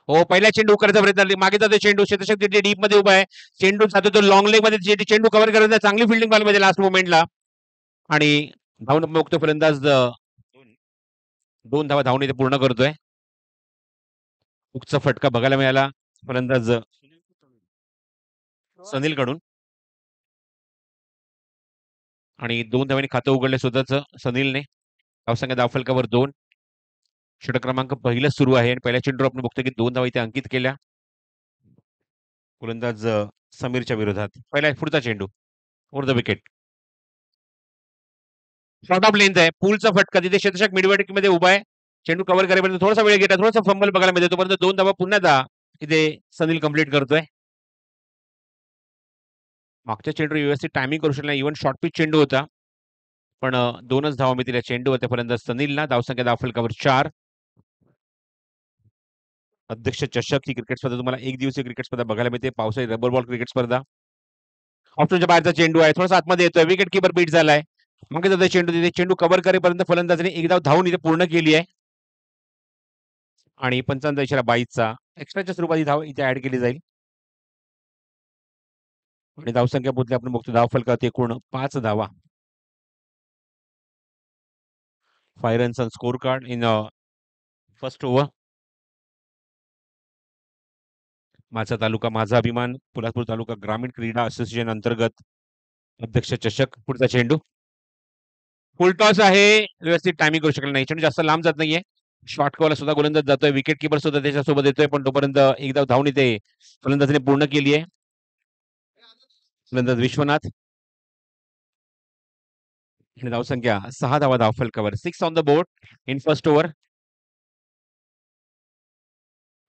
हो, पहिला चेंडू करायचा प्रयत्न मागे जातो चेंडू शतशक तिथे डीप मध्ये उभा आहे. चेंडू जातो तो लॉंग लेग मध्ये चेंडू कव्हर करायचा चांगली फिल्डिंग पाहिजे लास्ट मोमेंटला आणि धावून मुक्त फलंदाज 2 धावा धावून इथे पूर्ण करतोय. हुकचा फटका बघायला मिळाला फलंदाज सनील कडून आणि 2 धावांनी खातं उघडलं स्वतःच सनीलने. धावसंख्या धावफलकावर 2. षटक क्रमांक पहिलं सुरू आहे आणि पहिल्या चेंडूवर आपण बघतो की 2 धावा इथे अंकित केल्या गोलंदाज समीरच्या विरोधात. पहिला पुढचा चेंडू over the wicket. Short of length आहे. पूलचा फटका तिथे शतशक मिडविकेट मध्ये उभा आहे. चेंडू कव्हर करेपर्यंत थोडासा वेळ घेतला थोडासा फंबल बघायला मिळतो तोपर्यंत 2 धावा पुन्हा इथे सनील कंप्लीट करतोय. मागच्या चेंडू व्यवस्थित टायमिंग करू शकला इव्हन शॉर्ट पिच चेंडू होता पण 2च धावा मिळतील चेंडू होत्या फलंदाज सनीलला. धावसंख्या धावफलकावर 4. अध्यक्ष चषक ही क्रिकेट स्पर्धा तुम्हाला एक दिवसीय क्रिकेट स्पर्धा बघायला मिळते. पावसाळी रबर बॉल क्रिकेट स्पर्धा. ऑप्शनच्या बाहेरचा चेंडू आहे थोडासा आतमध्ये येतोय विकेट किपर बीट झालाय. मागे जातो चेंडू तिथे चेंडू कव्हर करेपर्यंत फलंदाजाने एक धाव धावून इथे पूर्ण केली आहे आणि 55 इशारा 22चा एक्स्ट्राच्या स्वरूपात ही धाव इथे ऍड केली जाईल आणि धावसंख्या पोहोचली आपण बघतो धाव फलकात एकूण 5 धावा. 5 runs on score card in first over. माझा तालुका माझा अभिमान पोलादपूर तालुका ग्रामीण क्रीडा असोसिएशन अंतर्गत अध्यक्ष चषक. पुढचा चेंडू फुल टॉस आहे व्यवस्थित टायमिंग करू शकला नाही चेंडू जास्त लांब जात नाहीये. शॉर्ट कॉल सुद्धा गोलंदाज जातोय विकेट किपर सुद्धा त्याच्यासोबत येतोय पण तोपर्यंत एकदा धावून इथे फलंदाजाने पूर्ण केली आहे. फलंदाज विश्वनाथ आणि धावसंख्या 6 धावा धावफलकावर 6 on the board in first over.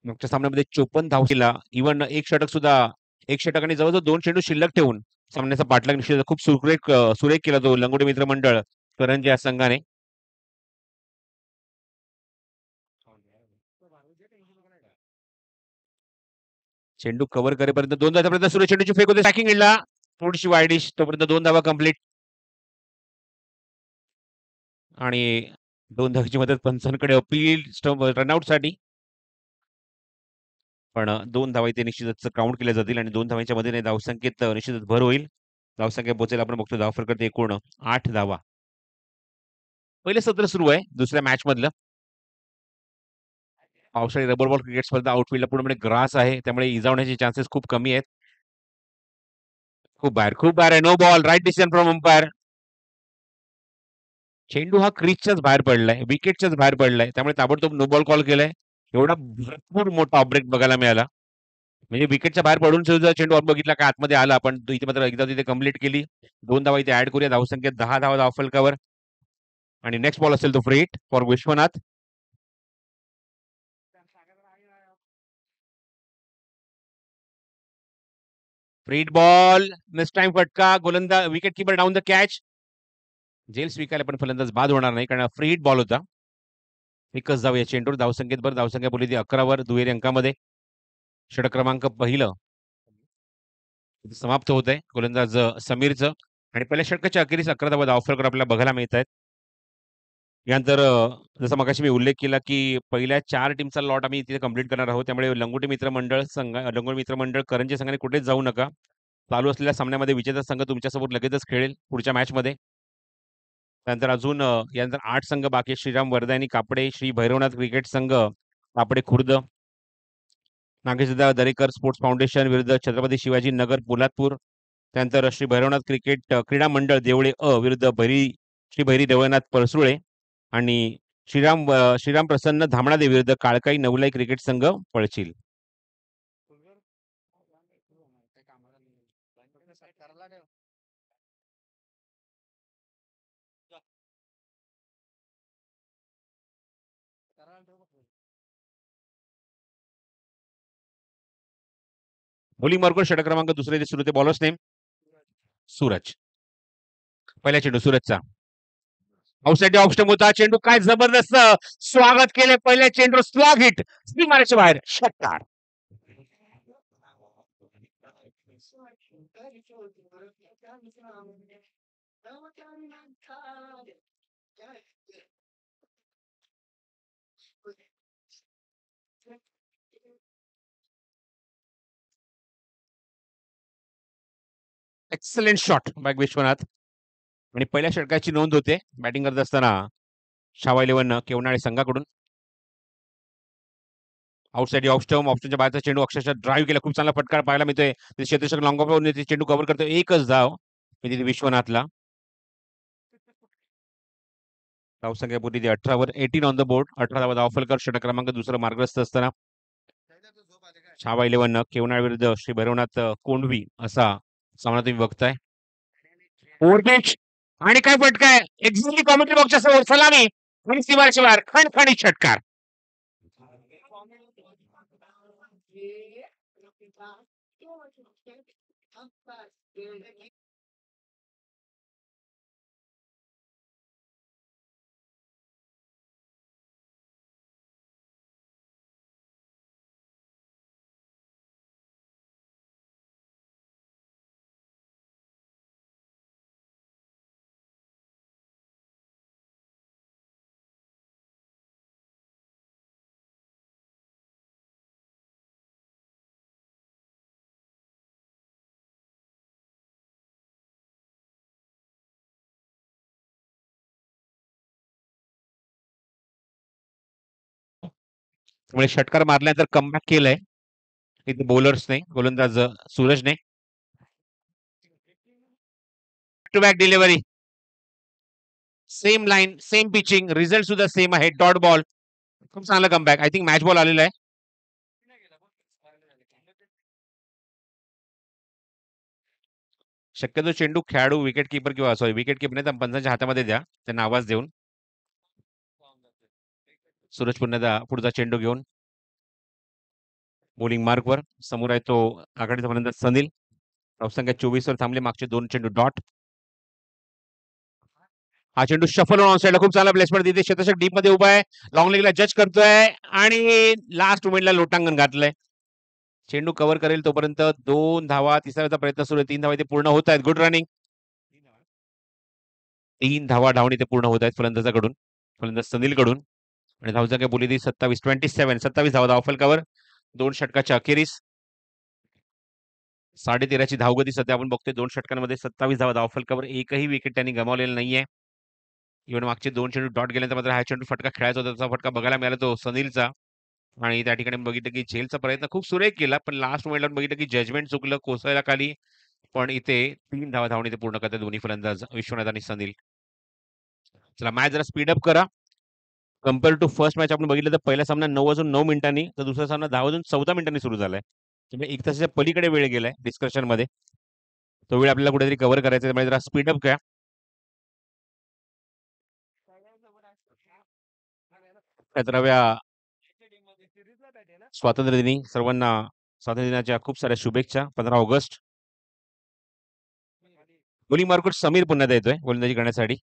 मागच्या सामन्यामध्ये 54 धाव केला इव्हन एक षटक आणि जवळजवळ 2 चेंडू शिल्लक ठेवून सामन्याचा पाठलाग निश्चित खूप सुरेख केला तो लंगोटी मित्र मंडळ करंजी या संघाने. चेंडू कव्हर करेपर्यंत 2 धावापर्यंत सुरू चेंडूची फेक होते स्टॅकिंग इडला थोडीशी वाईडिश तोपर्यंत 2 धावा कंप्लीट आणि 2 धावाची मदत पंचांकडे अपील रनआउट साठी पण 2 धावा इथे निश्चितच काउंट केल्या जातील आणि 2 धावांच्या मध्ये धावसंख्येत निश्चितच भर होईल. धावसंख्या पोहोचेल आपण बघतो धावफलकात एकूण 8 धावा. पहिले सत्र सुरू आहे दुसऱ्या मॅच मधलं. पावसाळी रबर बॉल क्रिकेट स्पर्धा आउटफील्डला पूर्णपणे ग्रास आहे त्यामुळे इजा होण्याचे चान्सेस खूप कमी आहेत. खूप बाहेर आहे no ball right decision from umpire. चेंडू हा क्रीजच्याच बाहेर पडलाय विकेटच्याच बाहेर पडलाय त्यामुळे ताबडतोब नो बॉल कॉल केलाय. एवढा भरपूर मोठा अपब्रेक बघायला मिळाला म्हणजे विकेटच्या बाहेर पडून सुद्धा चेंडू बघितला काय आतमध्ये आला पण इथे मात्र एकदा तिथे कंप्लीट केली. 2 धावा इथे ऍड करूया धावसंख्येत 10 धावा धावफलकावर आणि नेक्स्ट बॉल असेल तो free hit for Vishwanath. Free hit ball next time फटका गोलंदाज wicket keeper down the catch. जेल स्वीकारले पण फलंदाज बाद होणार नाही कारण फ्री हिट बॉल होता. एकच धाव या चेंडूवर धावसंख्येत भर धावसंख्या बोलली ती 11वर दुहेरी अंकामध्ये. षटक क्रमांक पहिलं समाप्त होत आहे गोलंदाज समीरचं आणि पहिल्या षटकाच्या अखेरीस 11 धावा धावफलकावर आपल्याला बघायला मिळत आहेत. यानंतर जसं मगाशी मी उल्लेख केला की पहिल्या 4 टीमचा लॉट आम्ही तिथे कंप्लीट करणार आहोत त्यामुळे लंगोटी मित्र मंडळ करंजी संघाने कुठेच जाऊ नका. चालू असलेल्या सामन्यामध्ये विजेता संघ तुमच्यासोबत लगेचच खेळेल पुढच्या मॅचमध्ये. त्यानंतर अजून यानंतर 8 संघ बाकी श्रीराम वर्धानी कापडे श्री भैरवनाथ क्रिकेट संघ कापडे खुर्द नागेशदा दरेकर स्पोर्ट्स फाउंडेशन विरुद्ध छत्रपती शिवाजी नगर पोलादपूर. त्यानंतर श्री भैरवनाथ क्रिकेट क्रीडा मंडळ देवळे विरुद्ध श्री भैरी देवळनाथ परसुळे आणि श्रीराम प्रसन्न धामणादे विरुद्ध काळकाई नवलाई क्रिकेट संघ पळशील. बॉलिंग मार्कवर षटक क्रमांक दुसरे सुरू ते बॉलर्स नेम सूरज. पहिला चेंडू सूरजचा आउटसाइड ऑफ स्टंप होता चेंडू काय जबरदस्त स्वागत केले पहिल्या चेंडू स्लॉग हिट स्पिन मारायच्या बाहेर षटकार. एक्सलेंट शॉट बाय विश्वनाथ आणि पहिल्या षटकाची नोंद होते बॅटिंग करत असताना शावा 11 केवनाळे संघाकडून. आउटसाइड ऑफ स्टंप ऑप्शनच्या बाहेरचा चेंडू अक्षरशः ड्राईव्ह केला. खूप चांगला फटकार पाहायला मिळतोय. क्षेत्ररक्षक लॉंग ऑफ चेंडू कव्हर करतो. एकच धाव म्हणजे विश्वनाथला. धावसंख्या पूर्वी 18 वर 18 ऑन द बोर्ड. 18 धावा धावफलकर षटक क्रमांक दुसरं मार्गस्थ असताना छावा 11 केवनाळ विरुद्ध श्री भैरवनाथ कोंडवी असा सामना तुम्ही बघताय. ओव्हरपिच आणि काय फटकाय एक्झॅक्टली कॉमेंट्री बॉक्सच्या समोर सलामी आणि सीमारेषे बाहेर खणखणीत षटकार. त्यामुळे षटकार मारल्यानंतर कमबॅक केलंय इथे बॉलर्सने गोलंदाज सूरजने. Two back delivery same line same pitching result सुद्धा सेम आहे. डॉट बॉल खूप चांगला comeback. I think match ball आलेला आहे. शक्यतो चेंडू खेळाडू विकेट किपर किंवा सॉरी विकेट किपर नाही तर पंचांच्या हातामध्ये द्या त्यांना आवाज देऊन. सूरज पुन्हा पुढचा चेंडू घेऊन बॉलिंग मार्कवर समोर आहे तो आघाडीचा फलंदाज सनील. धावसंख्या 24 वर थांबले. मागचे दोन चेंडू डॉट. हा चेंडू शफल ऑन साईडला खूप चांगला प्लेसमेंट तिथे क्षेत्ररक्षक डीप मध्ये उभा आहे. लॉंग लेगला जज करतोय आणि लास्ट मोमेंटला लोटांगण घातलंय. चेंडू कव्हर करेल तोपर्यंत 2 धावा. तिसऱ्याचा प्रयत्न सुरू आहे. 3 धावा इथे पूर्ण होत आहेत. Good running. 3 धावा धावणी ते पूर्ण होत आहेत फलंदाजाकडून फलंदाज सनील कडून आणि धावसंख्या बोली ती 27 धावा धावफलकावर 2 षटकाच्या अखेरीस 13.5ची धावगती सध्या आपण बघतोय. 2 षटकांमध्ये 27 धावा धावफलकावर एकही विकेट त्यांनी गमावलेला नाहीये. इव्हन मागचे 2 चेंडू डॉट गेल्यानंतर मात्र हा चेंडू फटका खेळायचा होता. त्याचा फटका बघायला मिळाला तो सनीलचा आणि त्या ठिकाणी बघितलं की झेलचा प्रयत्न खूप सुरेख केला पण लास्ट मोमेंटला बघितलं की जजमेंट चुकलं कोसळला खाली. पण इथे 3 धावा धावणी ते पूर्ण करतात दोन्ही फलंदाज विश्वनाथ आणि सनील. चला मॅच जरा स्पीड अप करा. कम्पेअर टू फर्स्ट मॅच आपण बघितलं तर पहिला सामना 9 वाजून 9 मिनिटांनी तर दुसरा सामना 10 वाजून 14 मिनिटांनी सुरू झालाय. त्यामुळे एक तासाच्या पलीकडे वेळ गेलाय डिस्कशन मध्ये. तो वेळ आपल्याला कुठेतरी कव्हर करायचा त्यामुळे जरा स्पीड अप करा. 17व्या स्वातंत्र्य दिनी सर्वांना स्वातंत्र्य दिनाच्या खूप साऱ्या शुभेच्छा. 15 ऑगस्ट. बॉलिंग मार्कआउट समीर पुन्हा येतोय गोलंदाजी करण्यासाठी.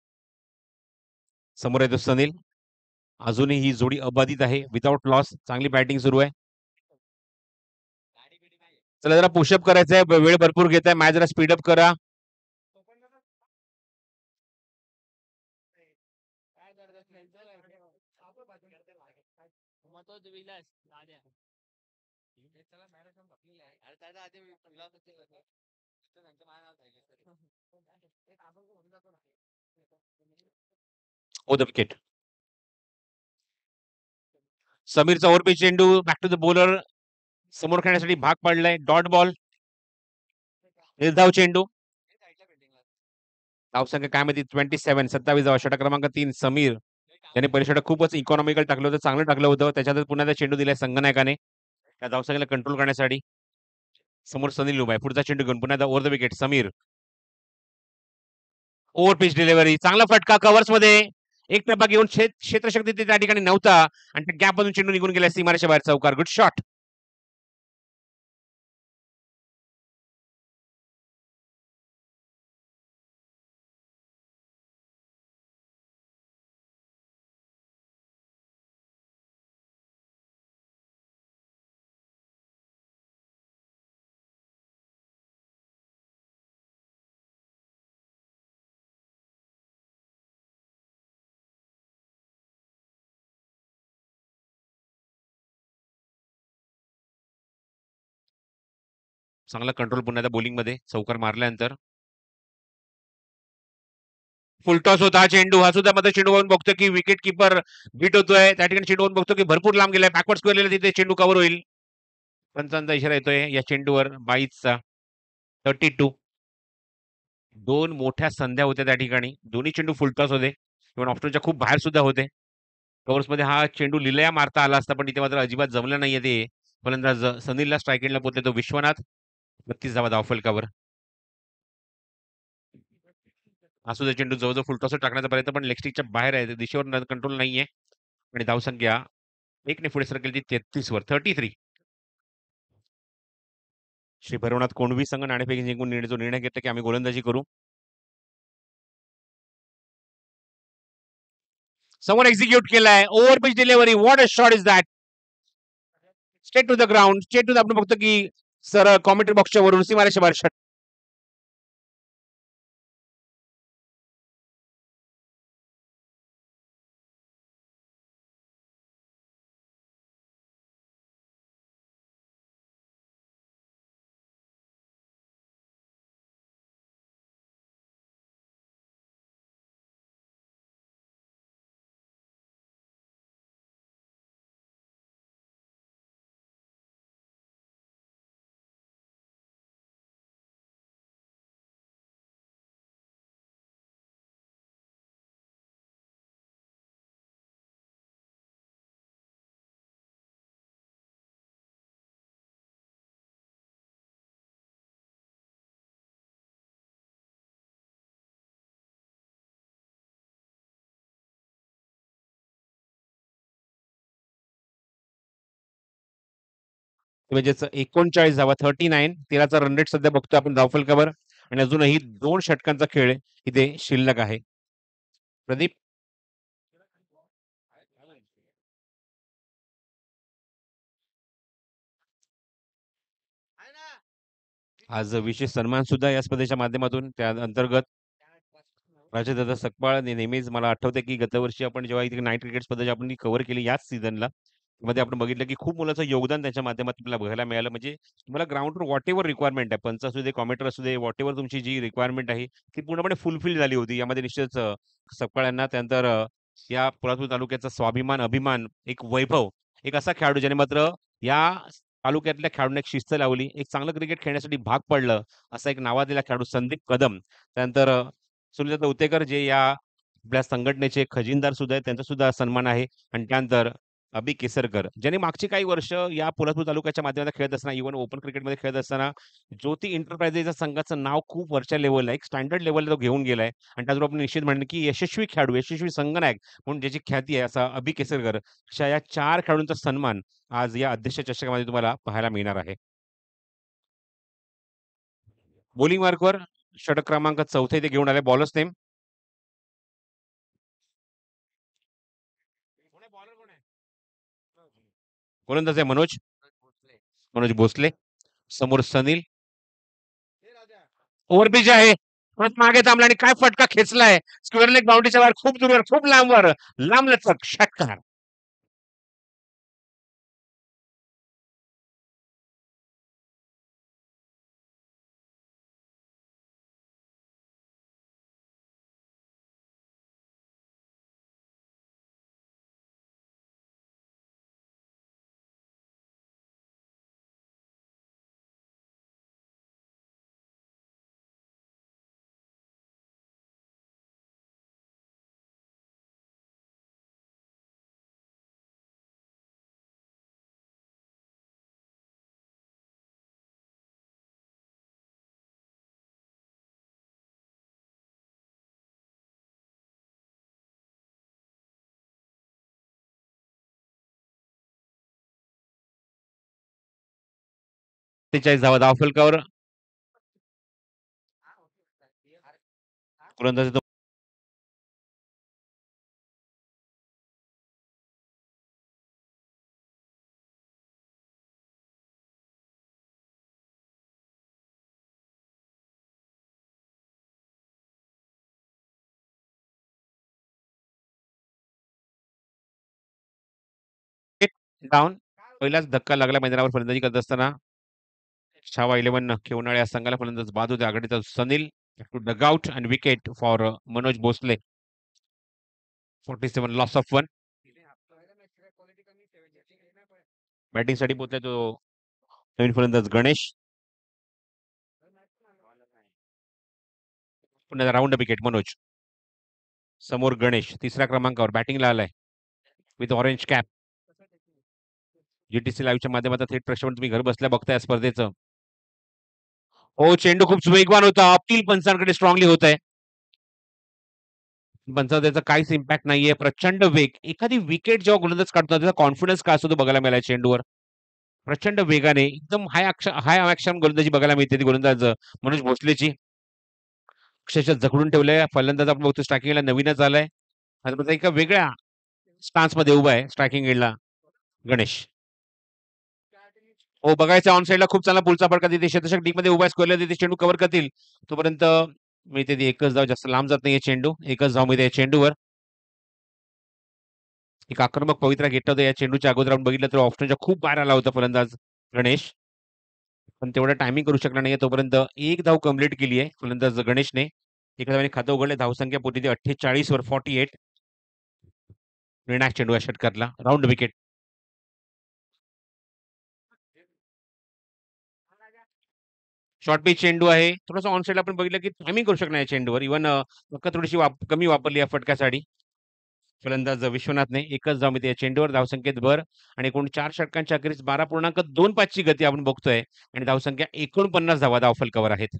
समोर येतो सनील. अजूनही ही जोडी अबाधित आहे विदाउट लॉस. चांगली बॅटिंग सुरू आहे. चला जरा पुशअप करायचंय. वेळ भरपूर घेत आहे. मॅच जरा स्पीडअप करा. ओ द विकेट. समीरचा ओव्हरपिच चेंडू बॅक टू द बॉलर समोर खेळण्यासाठी भाग पडलाय. Dot ball. निर्धाव चेंडू. धावसंख्या काय माहिती 27 धावा. षटक क्रमांक 3 समीर त्याने पहिले षटक खूपच इकॉनॉमिकल टाकलं होतं. चांगलं टाकलं होतं. त्याच्यातच पुन्हा त्या चेंडू दिलाय संगनायकाने त्या धावसंख्येला कंट्रोल करण्यासाठी. समोर सनील उभा आहे. पुढचा चेंडू घेऊन पुन्हा over the wicket Sameer. Over pitch delivery चांगला फटका कव्हर्स मध्ये एक टप्पा घेऊन क्षेत्रशक्ती त्या ठिकाणी नव्हता आणि त्या गॅप मधून चेंडू निघून गेला सीमारेषा बाहेर. चौकार. Good shot. चांगला कंट्रोल पुन्हा त्या बॉलिंग मध्ये चौकार मारल्यानंतर फुलटॉस होता हा चेंडू. हा सुद्धा मध्ये चेंडू बघून बघतो की विकेट किपर बीट होतोय. त्या ठिकाणी चेंडू बघून बघतो की भरपूर लांब गेलाय. बॅकवर्ड स्क्वेअरला तिथे चेंडू कव्हर होईल. पंचांचा इशारा येतोय या चेंडूवर 22चा. 32. 2 मोठ्या संध्या होत्या त्या ठिकाणी. दोन्ही चेंडू फुलटॉस होते. इव्हन ऑप्शनच्या खूप बाहेर सुद्धा होते. कव्हर्समध्ये हा चेंडू लिलया मारता आला असता, पण तिथे मात्र अजिबात जमलं नाहीये ते. फलंदाज सनीलला स्ट्राईक एंडला पोहोचले तो विश्वनाथ. 32 धावा धावफलकावर. असू दे चेंडू जवळजवळ फुलटॉसवर टाकण्याचा प्रयत्न पण लेग बाहेर आहे. दिशेवर कंट्रोल नाहीये. आणि धावसंख्या 1 ने पुढे सरकेल ती 33 वर. 33. श्री भैरवनाथ कोंडवी संघ नाणेफेक जिंकून जो निर्णय घेतला की आम्ही गोलंदाजी करू. समोर एक्झिक्यूट केलाय. Over pitch delivery. What a shot is that. Straight to the ground. Straight to the आपण बघतो की सर कॉमेंट्री बॉक्सच्या वरून सीमारेषा बाहेर म्हणजेच 39 धावा 39. 13चा रन रेट सध्या बघतोय आपण धावफलकावर. आणि अजूनही 2 षटकांचा खेळ इथे शिल्लक आहे. प्रदीप. आज विशेष सन्मान सुद्धा या स्पर्धेच्या माध्यमातून त्या अंतर्गत राजदादा सकपाळ नेहमीच मला आठवते की गतवर्षी आपण जेव्हा इथे नाईट क्रिकेट स्पर्धा आपण कव्हर केली याच सीझनला मध्ये आपण बघितलं की खूप मुलाचं योगदान त्याच्या माध्यमातून आपल्याला बघायला मिळालं. म्हणजे तुम्हाला ग्राउंडवर व्हॉट एव्हर रिक्वायरमेंट आहे, पंच असू दे, कॉमेंटर असू दे, व्हॉट एव्हर तुमची जी रिक्वायरमेंट आहे ती पूर्णपणे फुलफिल झाली होती. यामध्ये निश्चितच सकपाळ यांना त्यानंतर या पोलादपूर तालुक्याचा स्वाभिमान, अभिमान, एक वैभव, एक असा खेळाडू ज्याने मात्र या तालुक्यातल्या खेळाडूंना एक शिस्त लावली, एक चांगलं क्रिकेट खेळण्यासाठी भाग पडलं, असा एक नावाजलेला खेळाडू संदीप कदम. त्यानंतर सुनील दौतेकर जे या आपल्या संघटनेचे खजिनदार सुद्धा आहेत, त्यांचा सुद्धा सन्मान आहे. आणि त्यानंतर अभि केसरकर, ज्यांनी मागची काही वर्ष या पोलादपूर तालुक्याच्या माध्यमातून खेळत असताना, इव्हन ओपन क्रिकेटमध्ये खेळत असताना, ज्योती एंटरप्राइजेस या संघाचं नाव खूप वरच्या लेव्हलला, एक स्टँडर्ड लेव्हलला तो घेऊन गेलाय. आणि त्याचबरोबर आपण निश्चित म्हणणं की यशस्वी खेळाडू, यशस्वी संघनायक म्हणून ज्याची ख्याती आहे, असा अभि केसरकर अशा या 4 खेळाडूंचा सन्मान आज या अध्यक्ष चषकामध्ये तुम्हाला पाहायला मिळणार आहे. बॉलिंग मार्कवर षटक क्रमांक 4 इथे घेऊन आले बॉलर्स नेम. गोलंदाज आहे मनोज. मनोज भोसले. समोर सनील. ओव्हरपिच आहे. परत मागे थांबला आणि काय फटका खेचलाय. स्क्वेअर लेग बाउंड्रीच्या बाहेर खूप दूरवर, खूप लांबवर. लांबलचक षटकार. धावा धावफलकावर. गोलंदाज डाऊन. पहिलाच धक्का लागला मैदानावर फलंदाजी करत असताना. छावा 11 खेवनाळे या संघाला फलंदाज बाद होते. आघाडीचा Sunil. to dugout and wicket for Manoj Bhosle. 47 loss of 1. बॅटिंगसाठी पोहोचलाय तो नवीन फलंदाज गणेश. पुन्हा राऊंड विकेट मनोज. समोर गणेश तिसऱ्या क्रमांकावर बॅटिंगला आलाय विथ ऑरेंज कॅप. जीटीसी लाईव्हच्या माध्यमातून थेट प्रक्षेपण तुम्ही घर बसल्या बघताय स्पर्धेचं. हो, चेंडू खूप वेगवान होता. अपील पंचांकडे स्ट्रॉंगली होत आहे. पंचांचा त्याचा काहीच इम्पॅक्ट नाहीये. प्रचंड वेग. एखादी विकेट जेव्हा गोलंदाज काढतो त्याचा कॉन्फिडन्स काय असतो तो बघायला मिळाला चेंडूवर. प्रचंड वेगाने एकदम हाय ॲक्शन गोलंदाजी बघायला मिळते ती गोलंदाज मनोज भोसलेची. अक्षरशः जखडून ठेवलंय. फलंदाज आपण बघतो स्ट्रायकिंगला नवीनच आलाय. आता एका वेगळ्या स्टान्समध्ये उभा आहे स्ट्रायकिंग एंडला गणेश. हो, बघायचं ऑन साईडला खूप चांगला पुलचा फटका तिथे शतशक डीपमध्ये उभा स्क्वेअरला तिथे चेंडू कव्हर करतील. तोपर्यंत मिळते ती एकच धाव. जास्त लांब जात नाहीये चेंडू. एकच धाव मिळते चेंडूवर. एक आक्रमक पवित्रा घेतला होता या चेंडूच्या अगोदर आपण बघितलं तर ऑप्शनच्या खूप बाहेर आला होता फलंदाज गणेश. पण तेवढं टायमिंग करू शकला नाहीये. तोपर्यंत एक धाव कंप्लीट केली आहे फलंदाज गणेशने. एका धावाने खातं उघडले. धावसंख्या पोहोचली ती 48 वर 48. निर्णायक चेंडू या षटकातला राऊंड विकेट. शॉर्ट पिच चेंडू आहे. थोडंसं ऑन साईड आपण बघितलं की टायमिंग करू शकणार चेंडूवर. इव्हन थोडीशी कमी वापरली या फटक्यासाठी फलंदाज विश्वनाथने. एकच धाव मिळते या चेंडूवर. धावसंख्येत भर आणि एकूण 4 षटकांच्या अखेरीस 12.25 ची गती आपण बघतोय आणि धावसंख्या 49 धावा धावफलकावर आहेत.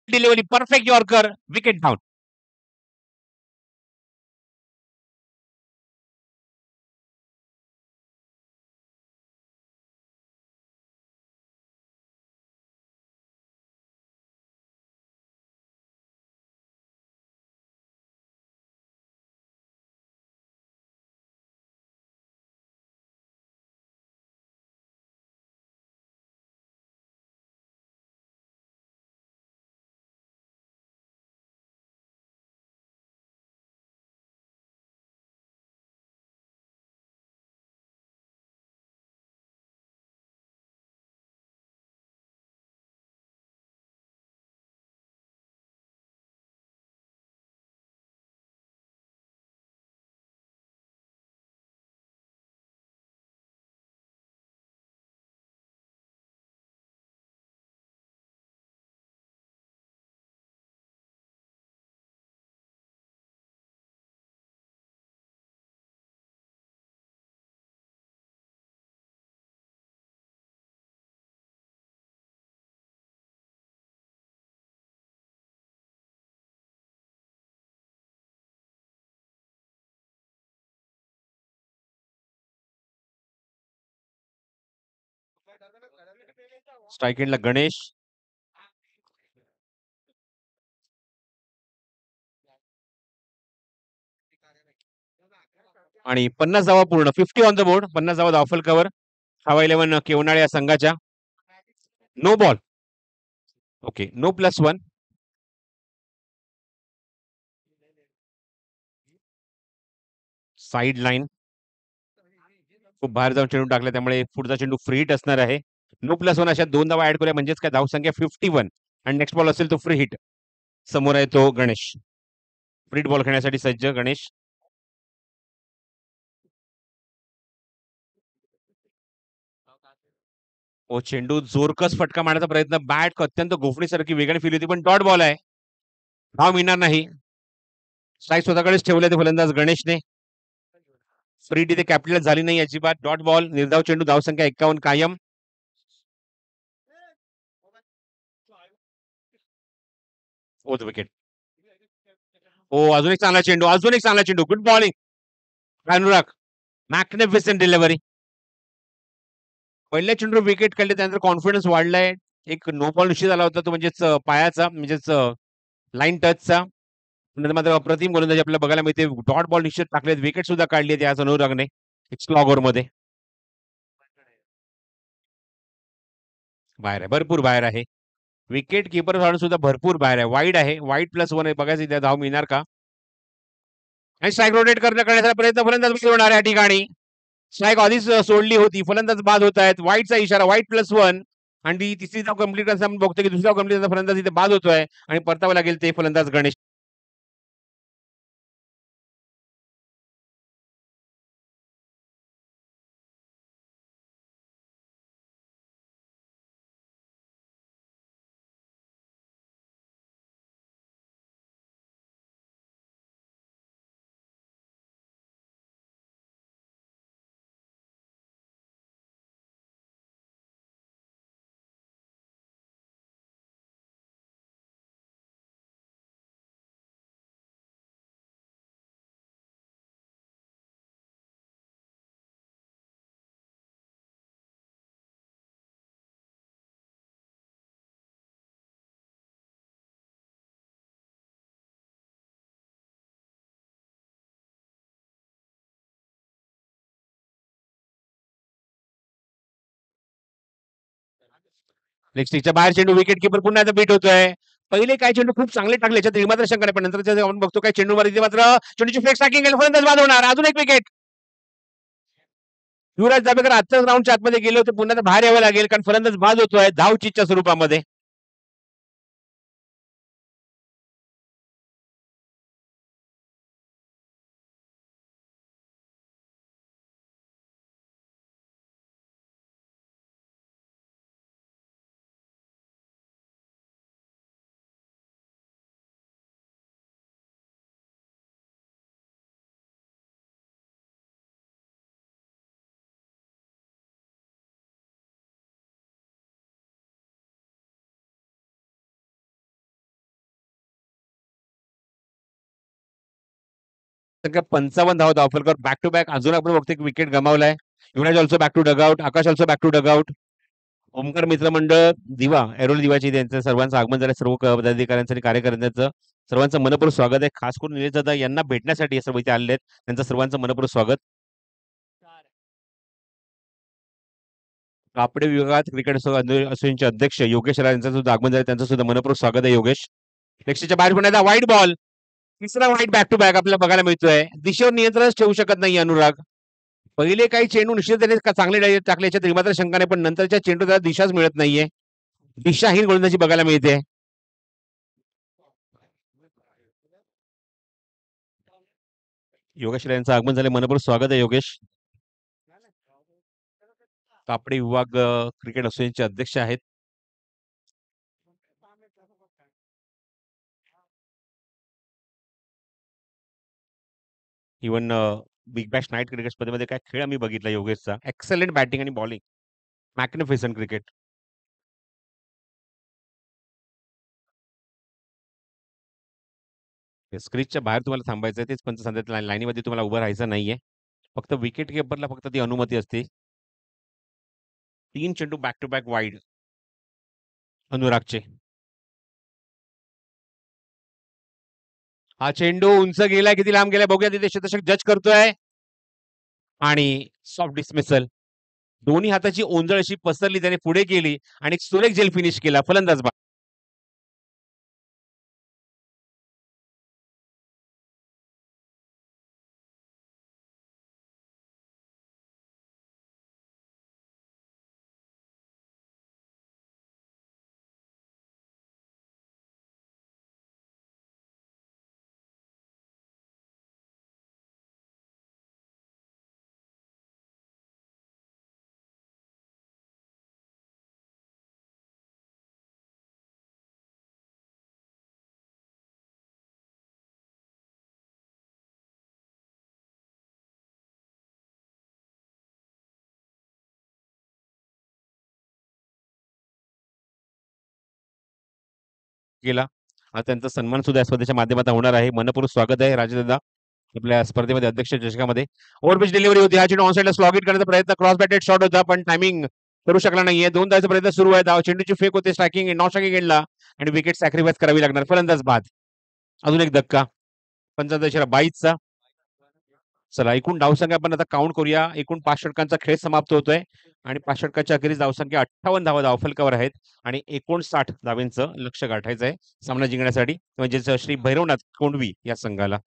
Delivery perfect yorker wicket down. Strike एंडला गणेश. आणि 50 धावा पूर्ण. 50 ऑन द बोर्ड. 50 धावा धावफलकावर. हवा 11 केवनाळे या संघाच्या. No ball. Okay, no +1. Side line खूप बाहेर जाऊन चेंडू टाकला त्यामुळे पुढचा चेंडू फ्री हिट असणार आहे. नो प्लस वन अशा 2 धावा ऍड करूया म्हणजेच काय धावसंख्या 51 आणि नेक्स्ट बॉल असेल तो फ्री हिट. समोर आहे तो गणेश. फ्री बॉल खेळण्यासाठी सज्ज गणेश. ओ चेंडू जोरकस फटका मारण्याचा प्रयत्न बॅट अत्यंत गोफणीसारखी वेगाने फिरली होती पण डॉट बॉल आहे. धाव मिळणार नाही. स्ट्राईक स्वतःकडेच ठेवले ते फलंदाज गणेशने. फ्री तिथे कॅप्चर झाली नाही अजिबात. डॉट बॉल निर्धाव चेंडू धावसंख्या 51 कायम. ओत विकेट. ओ अजून एक चांगला चेंडू अजून एक चांगला चेंडू good bowling Anurag. Magnificent delivery. पहिल्या चेंडूवर विकेट काढले त्यानंतर कॉन्फिडन्स वाढलाय. एक नो बॉल निश्चित झाला होता तो म्हणजेच पायाचा म्हणजेच लाईन टचचा. नंतर मात्र अप्रतिम गोलंदाजी आपल्याला बघायला मिळते. डॉट बॉल निश्चित टाकलेत. विकेट सुद्धा काढली आहे आज अनुरागने एक्स्ट्रा ओव्हरमध्ये. बाहेर आहे भरपूर बाहेर आहे. विकेट किपर झाडून सुद्धा भरपूर बाहेर आहे. वाईड आहे. वाईड +1 आहे. बघायचं इथे धाव मिळणार का. आणि स्ट्राईक रोटेट करण्याचा प्रयत्न फलंदाज होणार या ठिकाणी. स्ट्राईक आधीच सोडली होती. फलंदाज बाद होत आहेत. वाईटचा इशारा वाईट +1 आणि ती तिसरी धाव कंप्लीट करताना आपण बघतो की दुसरी धाव कंप्लीट फलंदाज इथे बाद होतोय आणि परतावं लागेल ते फलंदाज गणेश. लेग स्टिकच्या बाहेर चेंडू विकेट किपर पुन्हा आता बीट होतोय. पहिले काय चेंडू खूप चांगले टाकले याच्यात मात्र शंका नाही पण नंतर आपण बघतो काय चेंडूवर इथे मात्र चेंडूची फ्लेक्स टाकिंग फलंदाज बाद होणार. अजून एक विकेट. युवराज दाभेकर आजच्याच राऊंडच्या आतमध्ये गेले होते पुन्हा बाहेर यावं लागेल कारण फलंदाज बाद होतोय धावचीच्या स्वरूपामध्ये. संख्या 55 धाव धावफलकर बॅक टू बॅक. अजून आपण बघतो विकेट गमावलाय. Yuvraj also back to dugout. Akash also back to dugout. Omkar मित्रमंडळ दिवा एरोल दिवाची त्यांचं सर्वांचं आगमन झालं. सर्व पदाधिकाऱ्यांचं आणि कार्यकर्त्यांचं सर्वांचं मनपूर्वक स्वागत आहे. खास करून निलेश दादा यांना भेटण्यासाठी सर्व इथे आलेले आहेत. त्यांचं सर्वांचं मनपूर्वक स्वागत. कापडे विभागात क्रिकेट असोसिएशनचे अध्यक्ष योगेश राज यांचं सुद्धा आगमन झालं. त्यांचं सुद्धा मनपूर्वक स्वागत आहे योगेश. प्रेक्षेच्या बाहेर पुन्हा वाईट बॉल. तिसरा वाईट बॅक टू बॅक आपल्याला बघायला मिळतोय. दिशेवर नियंत्रणच ठेवू शकत नाही अनुराग. पहिले काही चेंडू निश्चित चांगले टाकले याच्यात मात्र शंका नाही पण नंतरच्या चेंडू त्याला दिशाच मिळत नाहीये. दिशाहीन गोलंदाजी बघायला मिळते. योगेश यांचं आगमन झाले. मनपूर्वक स्वागत आहे योगेश. कापडे विभाग क्रिकेट असोसिएशनचे अध्यक्ष आहेत. Even big bash night cricket स्पर्धेमध्ये काय खेळ आम्ही बघितला योगेशचा. एक्सलेंट बॅटिंग आणि बॉलिंग. Magnificent cricket. स्क्रीजच्या बाहेर तुम्हाला थांबायचं आहे तेच पंच सांगतात लाईनीमध्ये तुम्हाला उभं राहायचं नाहीये. फक्त विकेट किपरला फक्त ती अनुमती असते. 3 चेंडू बॅक टू बॅक वाईड अनुरागचे. हा चेंडू उंच गेलाय किती लांब गेलाय बघूया तिथे शतशक जज करतोय आणि सॉफ्ट डिसमिसल. दोन्ही हाताची ओंजळ अशी पसरली त्याने पुढे केली आणि सुरेख झेल फिनिश केला फलंदाज. केला. त्यांचा सन्मान सुद्धा या स्पर्धेच्या माध्यमातून होणार आहे. मनःपूर्वक स्वागत आहे राजदादा आपल्या स्पर्धेमध्ये अध्यक्ष चषकामध्ये. ओव्हर डिलिव्हरी होती. हा चेंडू ऑनसाइडला स्लॉग इन करण्याचा प्रयत्न क्रॉस बॅटेड शॉट होता पण टायमिंग करू शकला नाहीये. 2 धावांचा प्रयत्न सुरू आहे. धाव चेंडूची फेक होते स्ट्रायकिंग नॉन स्ट्रायकिंग एंडला आणि विकेट सॅक्रिफाईस करावी लागणार. फलंदाज बाद. अजून एक धक्का. पंचांचा इशारा 22चा. चला एकूण धावसंख्या आपण आता काउंट करूया. एकूण 5 षटकांचा खेळ समाप्त होतोय आणि 5 षटकाच्या अखेरीस धावसंख्या 58 धावा धावफलकावर आहेत आणि 59 धावेंचं लक्ष्य गाठायचं आहे सामना जिंकण्यासाठी म्हणजेच श्री भैरवनाथ कोंडवी या संघाला.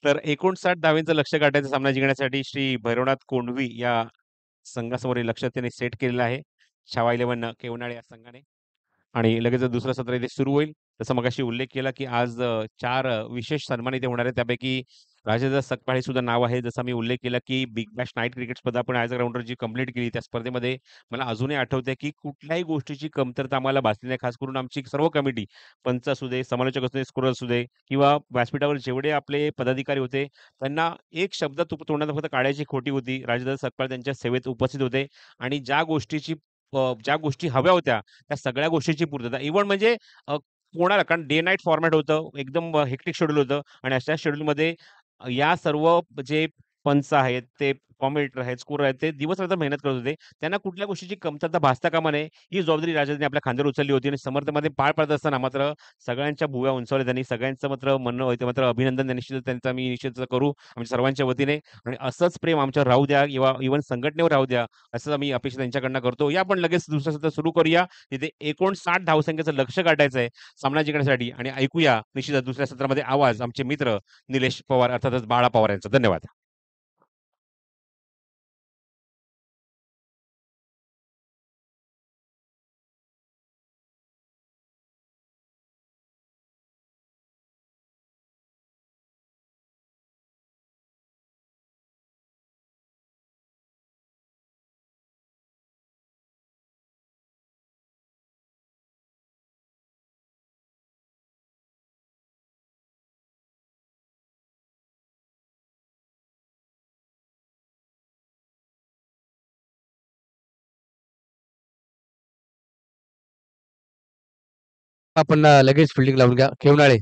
तर 59 धावेंचं लक्ष्य गाठायचं सामना जिंकण्यासाठी श्री भैरवनाथ कोंडवी या संघासमोरील लक्ष्य त्यांनी सेट केलेलं आहे. छावा 11 केवनाळे या संघाने आणि लगेच दुसरं सत्र इथे सुरू होईल. जसं मगाशी उल्लेख केला, की आज 4 विशेष सन्मान इथे होणार आहेत. त्यापैकी राजेंद्र सकपाळ हे सुद्धा नाव आहे. जसा मी उल्लेख केला, की बिग बॅश नाईट क्रिकेट स्पर्धा आपण ॲज अ ग्राउंडर जी कंप्लीट केली, त्या स्पर्धेमध्ये मला अजूनही आठवतंय, की कुठल्याही गोष्टीची कमतरता आम्हाला भासली नाही. खास करून आमची सर्व कमिटी, पंच असू दे, समालोचक असू दे, स्कोरर असू दे किंवा व्यासपीठावर जेवढे आपले पदाधिकारी होते, त्यांना एक शब्द तोंडात फक्त काढायची खोटी होती. राजेंद्र सकपाळ त्यांच्या सेवेत उपस्थित होते आणि ज्या गोष्टी हव्या होत्या, त्या सगळ्या गोष्टींची पूर्तता. इव्हन म्हणजे कोणाला कारण डे नाईट फॉर्मॅट होतं. एकदम हेक्टिक शेड्यूल होतं आणि अशा शेड्यूलमध्ये या सर्व जे पंच आहेत, ते कॉमेंटेटर आहेत, स्कोरर आहेत, ते दिवस-रात्र मेहनत करत होते. त्यांना कुठल्या गोष्टीची कमतरता भासता कामा नये, ही जबाबदारी राजाने आपल्या खांद्यावर उचलली होती आणि समर्थमध्ये पार पाडत असताना मात्र सगळ्यांच्या भुवया उंचावल्या त्यांनी. सगळ्यांचं मात्र म्हणणं होतं मात्र अभिनंदन निश्चितच त्यांचा मी निश्चितच करू आमच्या सर्वांच्या वतीने आणि असंच प्रेम आमच्यावर राहू द्या किंवा इव्हन संघटनेवर राहू द्या, असं आम्ही अपेक्षा त्यांच्याकडनं करतो. या आपण लगेच दुसरं सत्र सुरू करूया. तिथे 59 धावसंख्येचं लक्ष्य गाठायचं आहे सामना जिंकण्यासाठी आणि ऐकूया निश्चितच दुसऱ्या सत्रामध्ये आवाज आमचे मित्र निलेश पवार अर्थातच बाळा पवार यांचा. धन्यवाद. आपण लगेच फिल्डिंग लावून घ्या. केवनाळे,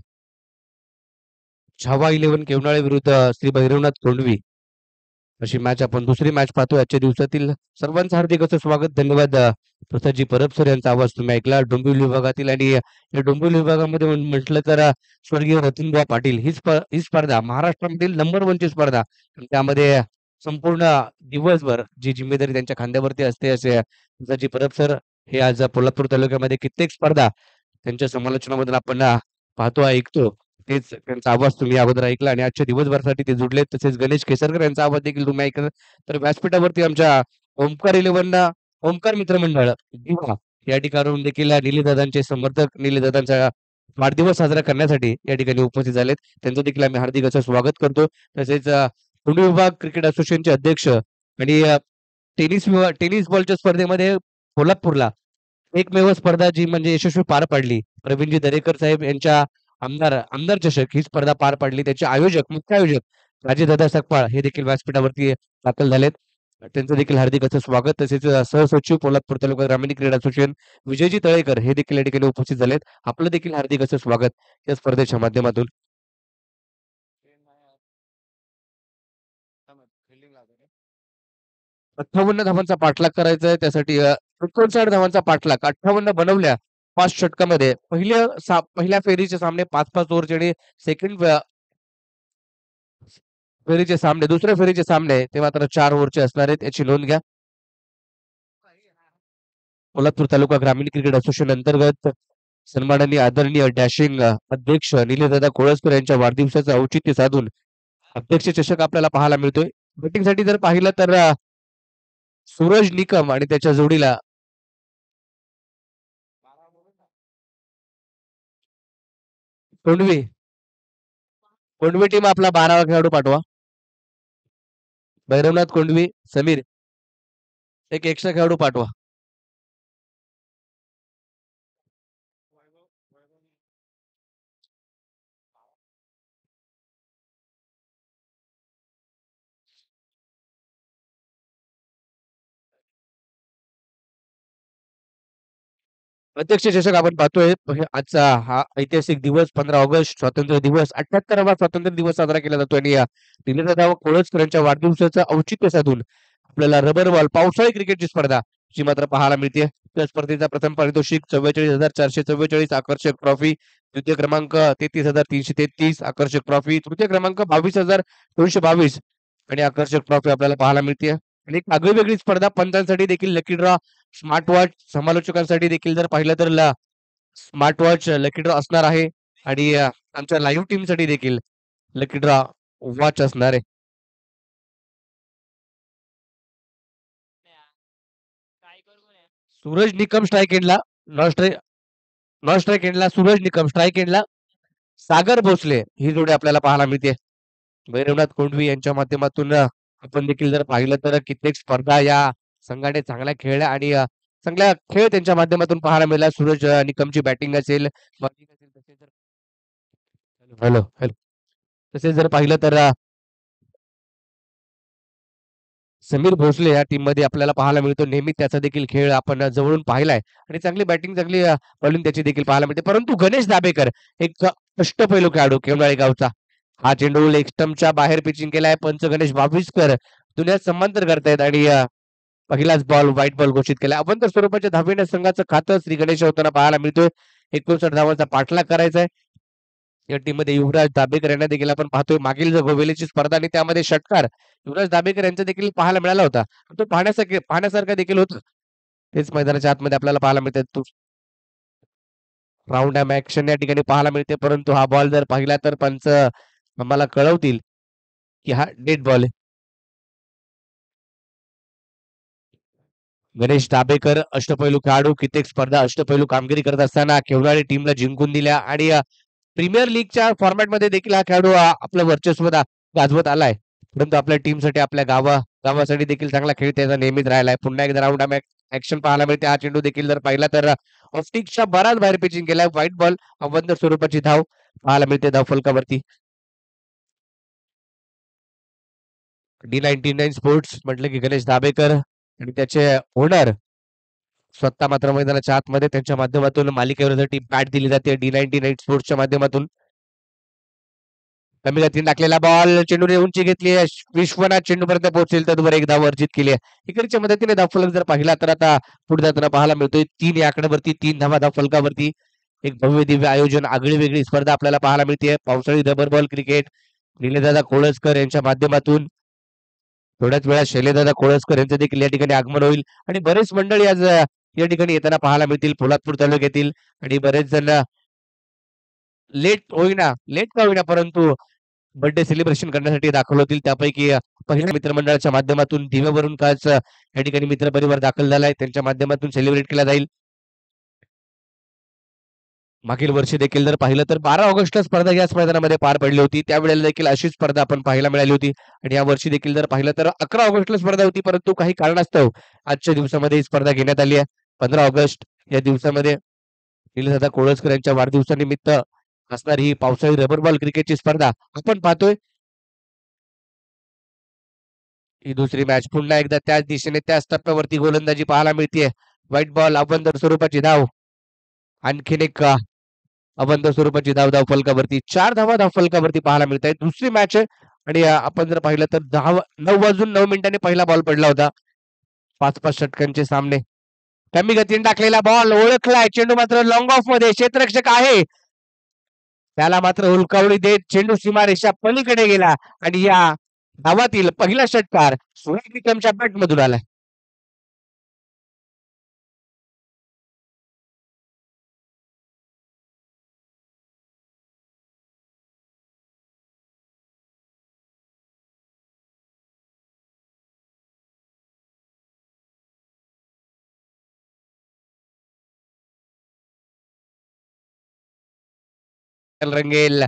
छावा 11 केवनाळे विरुद्ध श्री भैरवनाथ कोंडवी अशी मॅच आपण दुसरी मॅच पाहतोय आजच्या दिवसातील. सर्वांचं हार्दिक असं स्वागत. धन्यवाद. प्रसादजी परब सर यांचा आवाज तुम्ही ऐकला डोंबिवली विभागातील आणि या डोंबिवली विभागामध्ये म्हटलं तर स्वर्गीय रतनबुवा पाटील ही स्पर्धा महाराष्ट्रामधील नंबर 1 ची स्पर्धा आणि त्यामध्ये संपूर्ण दिवसभर जी जिम्मेदारी त्यांच्या खांद्यावरती असते असे प्रसादजी परब सर हे आज पोलादपूर तालुक्यामध्ये कित्येक स्पर्धा त्यांच्या समालोचनामधून आपण पाहतो ऐकतो. तेच त्यांचा आवाज तुम्ही अगोदर ऐकला आणि आजच्या दिवसभरासाठी ते जुडले. तसेच गणेश केसरकर यांचा आवाज देखील तुम्ही ऐकला. तर व्यासपीठावरती आमच्या ओमकार 11 ओमकार मित्रमंडळ दिवा या ठिकाणाहून देखील निलेदादांचे समर्थक निलेदादांचा वाढदिवस साजरा करण्यासाठी या ठिकाणी उपस्थित झालेत. त्यांचं देखील आम्ही हार्दिक असं स्वागत करतो. तसेच पुणे विभाग क्रिकेट असोसिएशनचे अध्यक्ष आणि टेनिस बॉलच्या स्पर्धेमध्ये कोल्हापूरला एकमेव स्पर्धा जी म्हणजे यशस्वी पार पाडली. प्रवीणजी दरेकर साहेब यांच्या आमदार चषक ही स्पर्धा पार पाडली. त्याचे मुख्य आयोजक राजेदादा सकपाळ हे देखील व्यासपीठावरती दाखल झालेत. त्यांचं देखील हार्दिक असं स्वागत. तसेच सहसचिव पोलादपूर तालुका ग्रामीण क्रीडा असोसिएशन विजयजी तळेकर हे देखील या ठिकाणी उपस्थित झालेत. आपलं देखील हार्दिक असं स्वागत या स्पर्धेच्या माध्यमातून. 58 धावांचा पाठलाग करायचा आहे. त्यासाठी 59 धावांचा पाठलाग 58 बनवल्या 5 षटकामध्ये. पहिल्या फेरीचे सामने 5-5 ओव्हरचे आणि सेकंड फेरीचे सामने दुसऱ्या फेरीचे सामने ते मात्र 4 ओव्हरचे असणार आहेत. याची नोंद घ्या. पोलादपूर तालुका ग्रामीण क्रिकेट असोसिएशन अंतर्गत सन्माननीय आदरणीय डॅशिंग अध्यक्ष निलेदादा कोळसकर यांच्या वाढदिवसाचं औचित्य साधून अध्यक्ष चषक आपल्याला पाहायला मिळतोय. बॅटिंगसाठी जर पाहिलं तर सूरज निकम आणि त्याच्या जोडीला कोंडवी टीम आपला 12वा खेळाडू पाठवा. भैरवनाथ कोंडवी, समीर एक एक्स्ट्रा खेळाडू पाठवा. प्रत्यक्ष चषक आपण पाहतोय आजचा हा ऐतिहासिक दिवस 15 ऑगस्ट स्वातंत्र्य दिवस 78वा स्वातंत्र्य दिवस साजरा केला जातो आणि या दिलेल्या कोळसकरांच्या वाढदिवसाचं औचित्य साधून आपल्याला रबर बॉल पावसाळी क्रिकेटची स्पर्धा जी मात्र पाहायला मिळते. त्या स्पर्धेचा प्रथम पारितोषिक 44,444 आकर्षक ट्रॉफी, द्वितीय क्रमांक 33,333 आकर्षक ट्रॉफी, तृतीय क्रमांक 22,222 आणि आकर्षक ट्रॉफी आपल्याला पाहायला मिळते. आणि एक आगळी वेगळी स्पर्धा पंचांसाठी देखील लकी ड्रॉ, स्मार्ट वॉच समालोचकांसाठी देखील जर पाहिलं तर स्मार्ट वॉच लकी ड्रॉ असणार आहे आणि आमच्या लाईव्ह टीम साठी देखील लकी ड्रॉ वॉच असणार आहे. सूरज निकम स्ट्राईक एंडला, नॉन स्ट्राईक एंडला सूरज निकम, स्ट्राईक एंडला सागर भोसले ही जोडी आपल्याला पाहायला मिळते. भैरवनाथ कोंडवी यांच्या माध्यमातून आपण देखील जर पाहिलं तर कित्येक स्पर्धा या संघाने चांगल्या खेळल्या आणि चांगल्या खेळ त्यांच्या माध्यमातून पाहायला मिळाला. सूरज निकमची बॅटिंग असेल, बॉलिंग असेल, तसेच जर हॅलो हॅलो तसेच जर पाहिलं तर समीर भोसले या टीम मध्ये आपल्याला पाहायला मिळतो. नेहमी त्याचा देखील खेळ आपण जवळून पाहिलाय आणि चांगली बॅटिंग चांगली बॉलिंग त्याची देखील पाहायला मिळते. परंतु गणेश दाभेकर एक अष्टपैलू खेळाडू केवळाई गावचा, हा चेंडू लेग स्टंपच्या बाहेर पिचिंग केलाय. पंच गणेश बाविस्कर दुनियात समांतर करतायत आणि पहिलाच बॉल व्हाईट बॉल घोषित केला. अवंत स्वरूपाच्या धावणे संघाचं खातं श्री गणेश होताना पाहायला मिळतोय. 59 धावांचा पाठलाग करायचा आहे. या टीम मध्ये युवराज दाभेकर यांना देखील आपण पाहतोय. मागील जो गोवेलीची स्पर्धा आणि त्यामध्ये षटकार युवराज दाभेकर यांचा देखील पाहायला मिळाला होता. तो पाहण्यासारखा देखील होता. तेच मैदानाच्या आतमध्ये आपल्याला पाहायला मिळते. तो राऊंड एम ऍक्शन या ठिकाणी पाहायला मिळते. परंतु हा बॉल जर पाहिला तर पंच आम्हाला कळवतील की हा डेड बॉल आहे. गणेश दाभेकर अष्टपैलू खेळाडू, कित्येक स्पर्धा अष्टपैलू कामगिरी करत असताना केवढाडी टीमला जिंकून दिल्या आणि प्रीमियर लीगच्या फॉर्मॅटमध्ये देखील हा खेळाडू आपलं वर्चस्व गाजवत आलाय. परंतु आपल्या टीमसाठी आपल्या गावासाठी देखील चांगला खेळ त्याचा नेहमीच राहिलाय. पुन्हा एकदा राऊंड ऍक्शन पाहायला मिळते. हा चेंडू देखील जर पाहिला तर ऑफ्टिक्सच्या बराच बाहेर पिचिंग केलाय. व्हाईट बॉल अवंत स्वरूपाची धाव पाहायला मिळते धाव फलकावरती. D99 स्पोर्ट्स म्हटलं की गणेश दाभेकर आणि त्याचे ओनर स्वतः मात्र मैदानाच्या आतमध्ये त्यांच्या माध्यमातून मालिकेवरती बॅट दिली जाते. D99 स्पोर्ट्सच्या माध्यमातून कमी गतीने टाकलेला बॉल, चेंडूने उंची घेतली, विश्वनाथ चेंडूपर्यंत पोहोचेल तर एक धाव अर्जित केली आहे. इकडच्या मदतीने धाव फलक जर पाहिला तर आता पुढे जाताना पाहायला मिळतोय 3 या आकड्यावरती 3 धावा धाव फलकावरती. एक भव्य दिव्य आयोजन, आगळी वेगळी स्पर्धा आपल्याला पाहायला मिळते. पावसाळी रबर बॉल क्रिकेट निलेदादा कोळसकर यांच्या माध्यमातून थोड्याच वेळात शैलेदादा कोळसकर यांचं देखील या ठिकाणी आगमन होईल आणि बरेच मंडळी आज या ठिकाणी येताना पाहायला मिळतील पोलादपूर तालुक्यातील आणि बरेच जण लेट का होईना परंतु बर्थडे सेलिब्रेशन करण्यासाठी दाखल होतील. त्यापैकी पहिल्या मित्रमंडळाच्या माध्यमातून दिव्यावरून काच या ठिकाणी मित्रपरिवार दाखल झालाय. त्यांच्या माध्यमातून सेलिब्रेट केला जाईल. मागील वर्षी देखील जर पाहिलं तर 12 ऑगस्टला स्पर्धा याच मैदानामध्ये पार पडली होती. त्यावेळेला देखील अशी स्पर्धा आपण पाहायला मिळाली होती आणि या वर्षी देखील जर पाहिलं तर 11 ऑगस्टला स्पर्धा होती. परंतु काही कारणास्तव आजच्या दिवसामध्ये ही स्पर्धा घेण्यात आली आहे. 15 ऑगस्ट या दिवसामध्ये निलेदादा कोळसकर यांच्या वाढदिवसानिमित्त असणारी ही पावसाळी रबर बॉल क्रिकेटची स्पर्धा आपण पाहतोय. ही दुसरी मॅच पुन्हा एकदा त्याच दिशेने त्याच टप्प्यावरती गोलंदाजी पाहायला मिळते. व्हाईट बॉल अवंतर स्वरूपाची धाव, आणखीन एक अबंध स्वरूपाची धाव धाव फलकावरती 4 धावा धाव फलकावरती पाहायला मिळत आहे. दुसरी मॅच आहे आणि आपण जर पाहिलं तर 9 वाजून 9 मिनिटांनी पहिला बॉल पडला होता. 5-5 षटकांचे सामने. कमी गतीने टाकलेला बॉल ओळखलाय. चेंडू मात्र लॉंग ऑफ मध्ये क्षेत्ररक्षक आहे. त्याला मात्र हुलकावणी देत चेंडू सीमारेषा पलीकडे गेला आणि या धावातील पहिला षटकार सुरेश निकमच्या बॅट मधून आलाय. रंगेल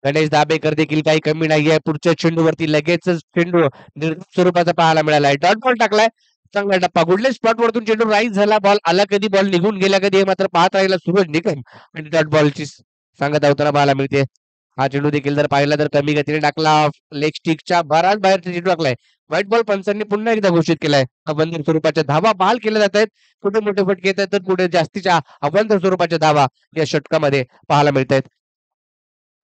गणेश दाबेकर देखील काही कमी नाहीये. पुढच्या चेंडूवरती लगेचच चेंडू निर्धाव स्वरूपाचा पाहायला मिळालाय. डॉट बॉल टाकलाय. चांगला टप्पा. कुठल्याच स्पॉट वरतून चेंडू राईज झाला. बॉल आला कधी, बॉल निघून गेला कधी, हे मात्र पाहत राहिला सूरज निकम आणि डॉट बॉलची सांगत होताना पाहायला मिळते. हा चेंडू देखील जर पाहिला तर कमी गतीने टाकला. लेग स्टिकच्या बराच बाहेरचा चेंडू टाकलाय. व्हाईट बॉल पंचांनी पुन्हा एकदा घोषित केलाय. अबंधर स्वरूपाच्या धावा बहाल केल्या जात आहेत. छोटे मोठे फटके येत आहेत तर पुढे जास्तीच्या अबंधर स्वरूपाच्या धावा या षटकामध्ये पाहायला मिळत आहेत.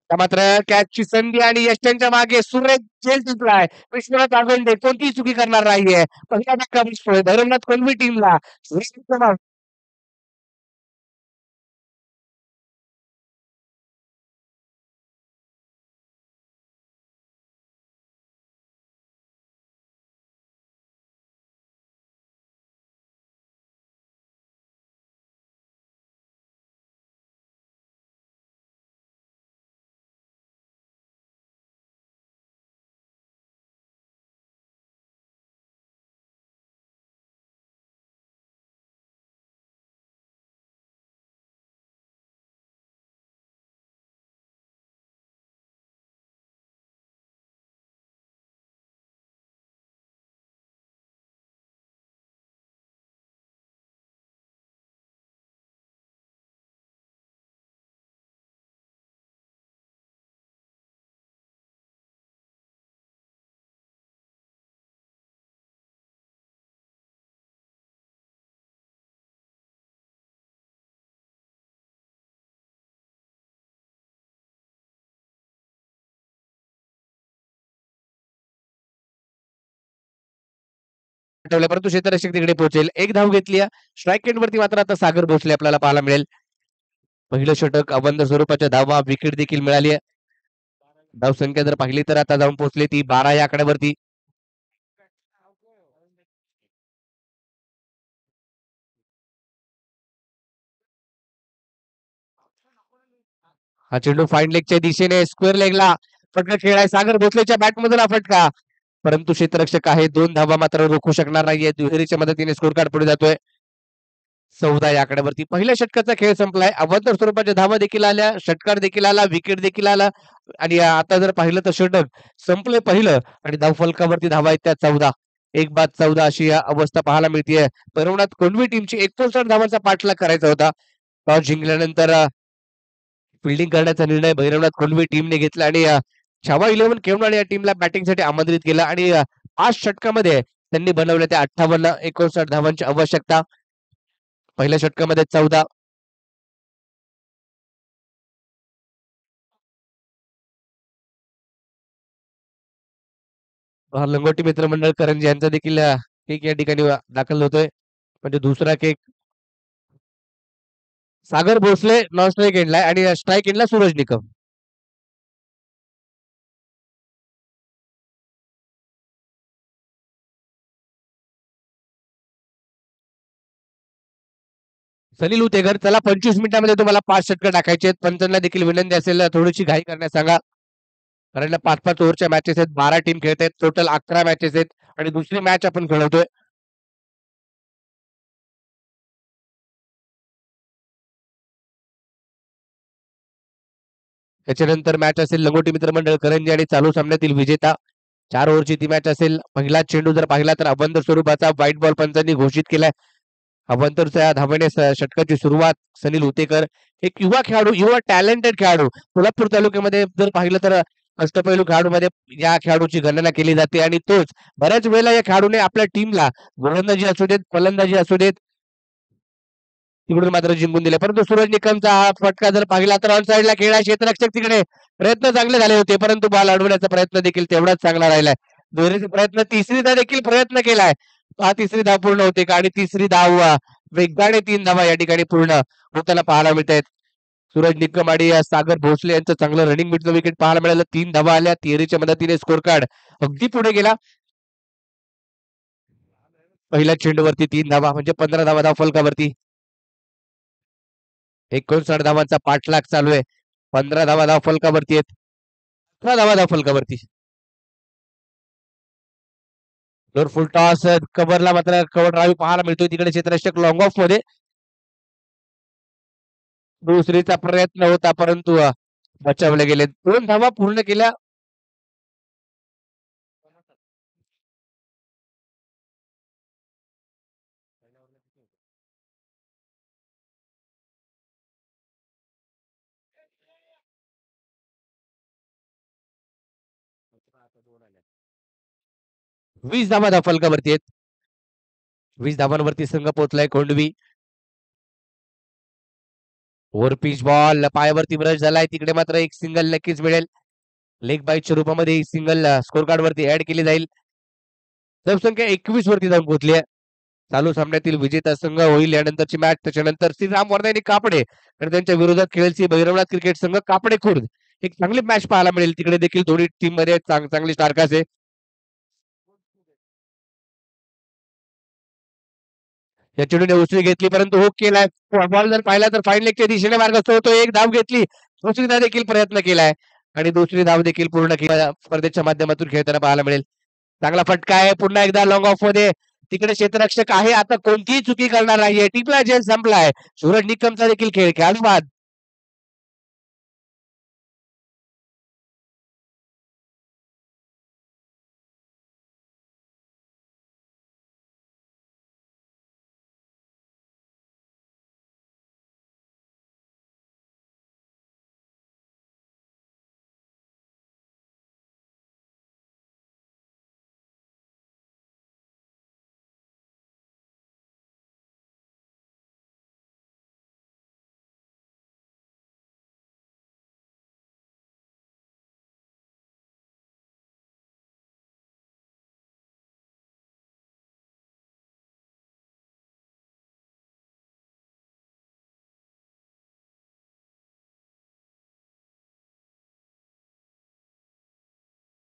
मात्र कॅचची संधी आणि यष्ट्यांच्या मागे सुरेश झेल जिंकलाय. विश्वनाथ आगोंडे कोणतीही चुकी करणार नाहीये. पहिला धक्का बसतोय भैरवनाथ कोणवी टीमला. ठेवलं परंतु क्षेत्ररक्षक तिकडे पोहोचेल. एक धाव घेतली. स्ट्राईक एंड वरती मात्र आता सागर भोसले आपल्याला पाहायला मिळेल. पहिलं षटक अबंध स्वरूपाच्या धावा विकेट देखील मिळाली आहे. धावसंख्या जर पाहिली तर आता जाऊन पोहोचली ती 12 या आकड्यावरती. हा चेंडू फाईन लेगच्या दिशेने स्क्वेअर लेगला फटका खेळाय. सागर भोसलेच्या बॅटमधून हा फटका, परंतु क्षेत्ररक्षक आहे. 2 धावा मात्र रोखू शकणार नाहीये. दुहेरीच्या मदतीने स्कोर कार्ड पुढे जातोय. 14 या आकड्यावरती पहिल्या षटकाचा खेळ संपलाय. अबंध स्वरूपाच्या धावा देखील आल्या, षटकार देखील आला, विकेट देखील आला आणि आता जर पाहिलं तर षटक संपले पहिलं आणि धावफलकावरती धावा आहेत त्या 14. एक बाद 14 अशी अवस्था पाहायला मिळते. भैरवनाथ कोंडवी टीमची 59 धावांचा पाठलाग करायचा होता. टॉस जिंकल्यानंतर फिल्डिंग करण्याचा निर्णय भैरवनाथ कोंडवी टीमने घेतला आणि छावा 11 केवनाळ या टीमला बॅटिंगसाठी आमंत्रित केलं आणि 5 षटकामध्ये त्यांनी बनवल्या त्या 58-59 धावांची आवश्यकता. पहिल्या षटकामध्ये 14. लंगोटी मित्रमंडळ करंजी यांचा देखील केक या ठिकाणी दाखल होतोय. म्हणजे दुसरा केक सागर भोसले नॉन स्ट्राईक एंडला आणि स्ट्राईक एंडला सूरज निकम. सनील उतेकर चला 25 मिनिटांमध्ये तुम्हाला 5 षटकं टाकायचे आहेत. पंचांना देखील विनंती असेल थोडीशी घाई करण्यास सांगा. कारण 5-5 ओव्हरच्या मॅचेस आहेत. 12 टीम खेळत आहेत. टोटल 11 मॅचेस आहेत आणि दुसरी मॅच आपण खेळवतोय. त्याच्यानंतर मॅच असेल लंगोटी मित्रमंडळ करंजी आणि चालू सामन्यातील विजेता. 4 ओव्हरची ती मॅच असेल. पहिला चेंडू जर पाहिला तर अबंध स्वरूपाचा व्हाईट बॉल पंचांनी घोषित केलाय. अबंतरच्या धावेने षटकाची सुरुवात सनील उतेकर एक युवा खेळाडू, युवा टॅलेंटेड खेळाडू. सोलापूर तालुक्यामध्ये जर पाहिलं तर अष्टपैलू खेळाडूमध्ये या खेळाडूची गणना केली जाते आणि तोच बऱ्याच वेळेला या खेळाडूने आपल्या टीमला गोलंदाजी असू देत, फलंदाजी असू देत, तिकडून मात्र जिंकून दिले. परंतु सूरज निकमचा हा फटका जर पाहिला तर ऑन साईडला खेळला. क्षेत्ररक्षक तिकडे प्रयत्न चांगले झाले होते, परंतु बॉल अडवण्याचा प्रयत्न देखील तेवढाच चांगला राहिलाय. दुहेरीचा प्रयत्न तिसरीचा देखील प्रयत्न केलाय. हा तिसरी धाव पूर्ण होते का आणि तिसरी धाव वेगाने 3 धावा या ठिकाणी पूर्ण होताना पाहायला मिळत आहेत. सूरज निकम आणि सागर भोसले यांचं चांगलं रनिंग मिडचं विकेट पाहायला मिळालं. 3 धावा आल्या. तिहेरीच्या मदतीने स्कोर कार्ड अगदी पुढे गेला. पहिल्या चेंडूवरती 3 धावा म्हणजे 15 धावा धावफलकावरती. 59 धावांचा पाठलाग चालू आहे. 15 धावा धावफलकावरती आहेत. 18 धावा धावफलकावरती. फुल टॉस कव्हरला मात्र कव्हर ड्राईव्ह पाहायला मिळतोय तिकडे क्षेत्ररक्षक लॉंग ऑफ मध्ये. दुसरीचा प्रयत्न होता परंतु बचावले गेले. 2 धावा पूर्ण केल्या. वीस धावा धावफलकावरती आहेत. 20 धावांवरती संघ पोहोचलाय कोंडवी. ओव्हर पिच बॉल पायावरती ब्रश झालाय. तिकडे मात्र एक सिंगल नक्कीच मिळेल. लेग बाईटच्या रूपामध्ये ही सिंगल स्कोर कार्ड वरती ऍड केली जाईल. धावसंख्या 21 वरती जाऊन पोहोचली आहे. चालू सामन्यातील विजेता संघ होईल यानंतरची मॅच. त्याच्यानंतर श्रीराम वर्धे आणि कापडे आणि त्यांच्या विरोधात खेळेल भैरवनाथ क्रिकेट संघ कापडे खुर्द. एक चांगली मॅच पाहायला मिळेल. तिकडे देखील दोन्ही टीम मध्ये चांगली स्टारकास्ट आहे. या चेंडूने उसळी घेतली परंतु हुक केलाय. बॉल जर पाहिला तर फाईन लेगच्या दिशेने मार्ग सोडतो. एक धाव घेतली. दुसरीदा देखील प्रयत्न केलाय आणि दुसरी धाव देखील पूर्ण केला. स्पर्धेच्या माध्यमातून खेळताना पाहायला मिळेल. चांगला फटका आहे. पुन्हा एकदा लॉंग ऑफ मध्ये तिकडे क्षेत्ररक्षक आहे. आता कोणतीही चुकी करणार नाहीये. टिपला जेल संपलाय. सूरज निकमचा देखील खेळ खेळाडू बाद.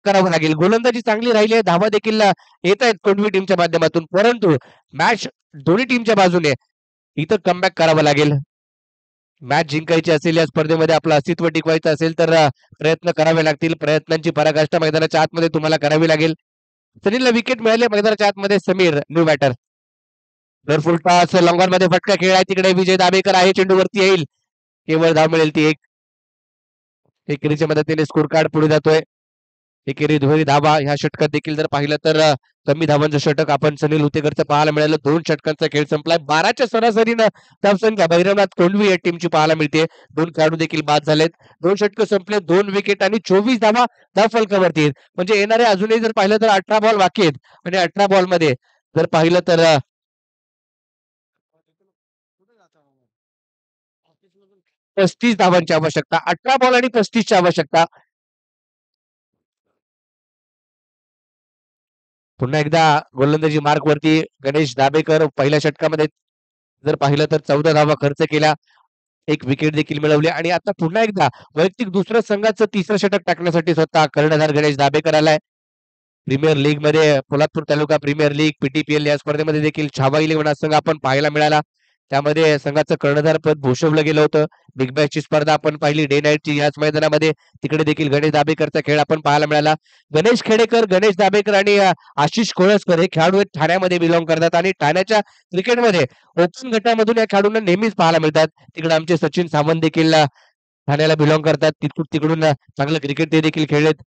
करावं लागेल. गोलंदाजी चांगली राहिली आहे. धावा देखील येत आहेत कोंडवी टीमच्या माध्यमातून. परंतु मॅच दोन्ही टीमच्या बाजूने इथं कमबॅक करावं लागेल. मॅच जिंकायची असेल या स्पर्धेमध्ये आपलं अस्तित्व टिकवायचं असेल तर प्रयत्न करावे लागतील. प्रयत्नांची पराकाष्ठा मैदानाच्या आतमध्ये तुम्हाला करावी लागेल. सनीलला विकेट मिळाली मैदानाच्या आतमध्ये. समीर न्यू बॅटर जर फुलटॉस लॉंगॉन मध्ये फटका खेळाय. तिकडे विजय दाबेकर आहे. चेंडूवरती येईल. केवळ धाव मिळेल ती एक. एकेरीच्या मदतीने स्कोर कार्ड पुढे जातोय. एकेरी दुहेरी धावा ह्या षटकात देखील जर पाहिलं तर कमी धावांचं षटक आपण सनील हुतेकरचं पाहायला मिळालं. 2 षटकांचा खेळ संपलाय. 12च्या सरासरीनं धावसंख्या भैरवनाथ कोंडवी या टीमची पाहायला मिळते. 2 खेळाडू देखील बाद झालेत. 2 षटकं संपले. 2 विकेट आणि 24 धावा धावफलकावरती आहेत. म्हणजे येणारे अजूनही जर पाहिलं तर 18 बॉल बाकी आहेत आणि 18 बॉल मध्ये जर पाहिलं तर 35 धावांची आवश्यकता. 18 बॉल आणि 35 ची आवश्यकता. पुन्हा एकदा गोलंदाजी मार्क वरती गणेश दाबेकर. पहिल्या षटकामध्ये जर पाहिलं तर 14 धावा खर्च केल्या. एक विकेट देखील मिळवली आणि आता पुन्हा एकदा वैयक्तिक दुसऱ्या संघाचं तिसरं षटक टाकण्यासाठी स्वतः कर्णधार गणेश दाबेकर आलाय. प्रीमियर लीग मध्ये पोलादपूर तालुका प्रीमियर लीग पीटीपीएल या स्पर्धेमध्ये देखील छावा इलेव्हन हा संघ आपण पाहायला मिळाला. त्यामध्ये संघाचं कर्णधार पद भूषवलं गेलं होतं. बिग बॅशची स्पर्धा आपण पाहिली डे नाईटची याच मैदानामध्ये. तिकडे देखील गणेश दाबेकरचा खेळ आपण पाहायला मिळाला. गणेश खेडेकर, गणेश दाबेकर आणि आशिष कोळसकर हे खेळाडू हे ठाण्यामध्ये बिलॉंग करतात आणि ठाण्याच्या क्रिकेटमध्ये ओपन गटामधून या खेळाडूंना नेहमीच पाहायला मिळतात. तिकडे आमचे सचिन सावंत देखील ठाण्याला बिलॉंग करतात. तिकडून चांगलं क्रिकेट ते देखील खेळलेत.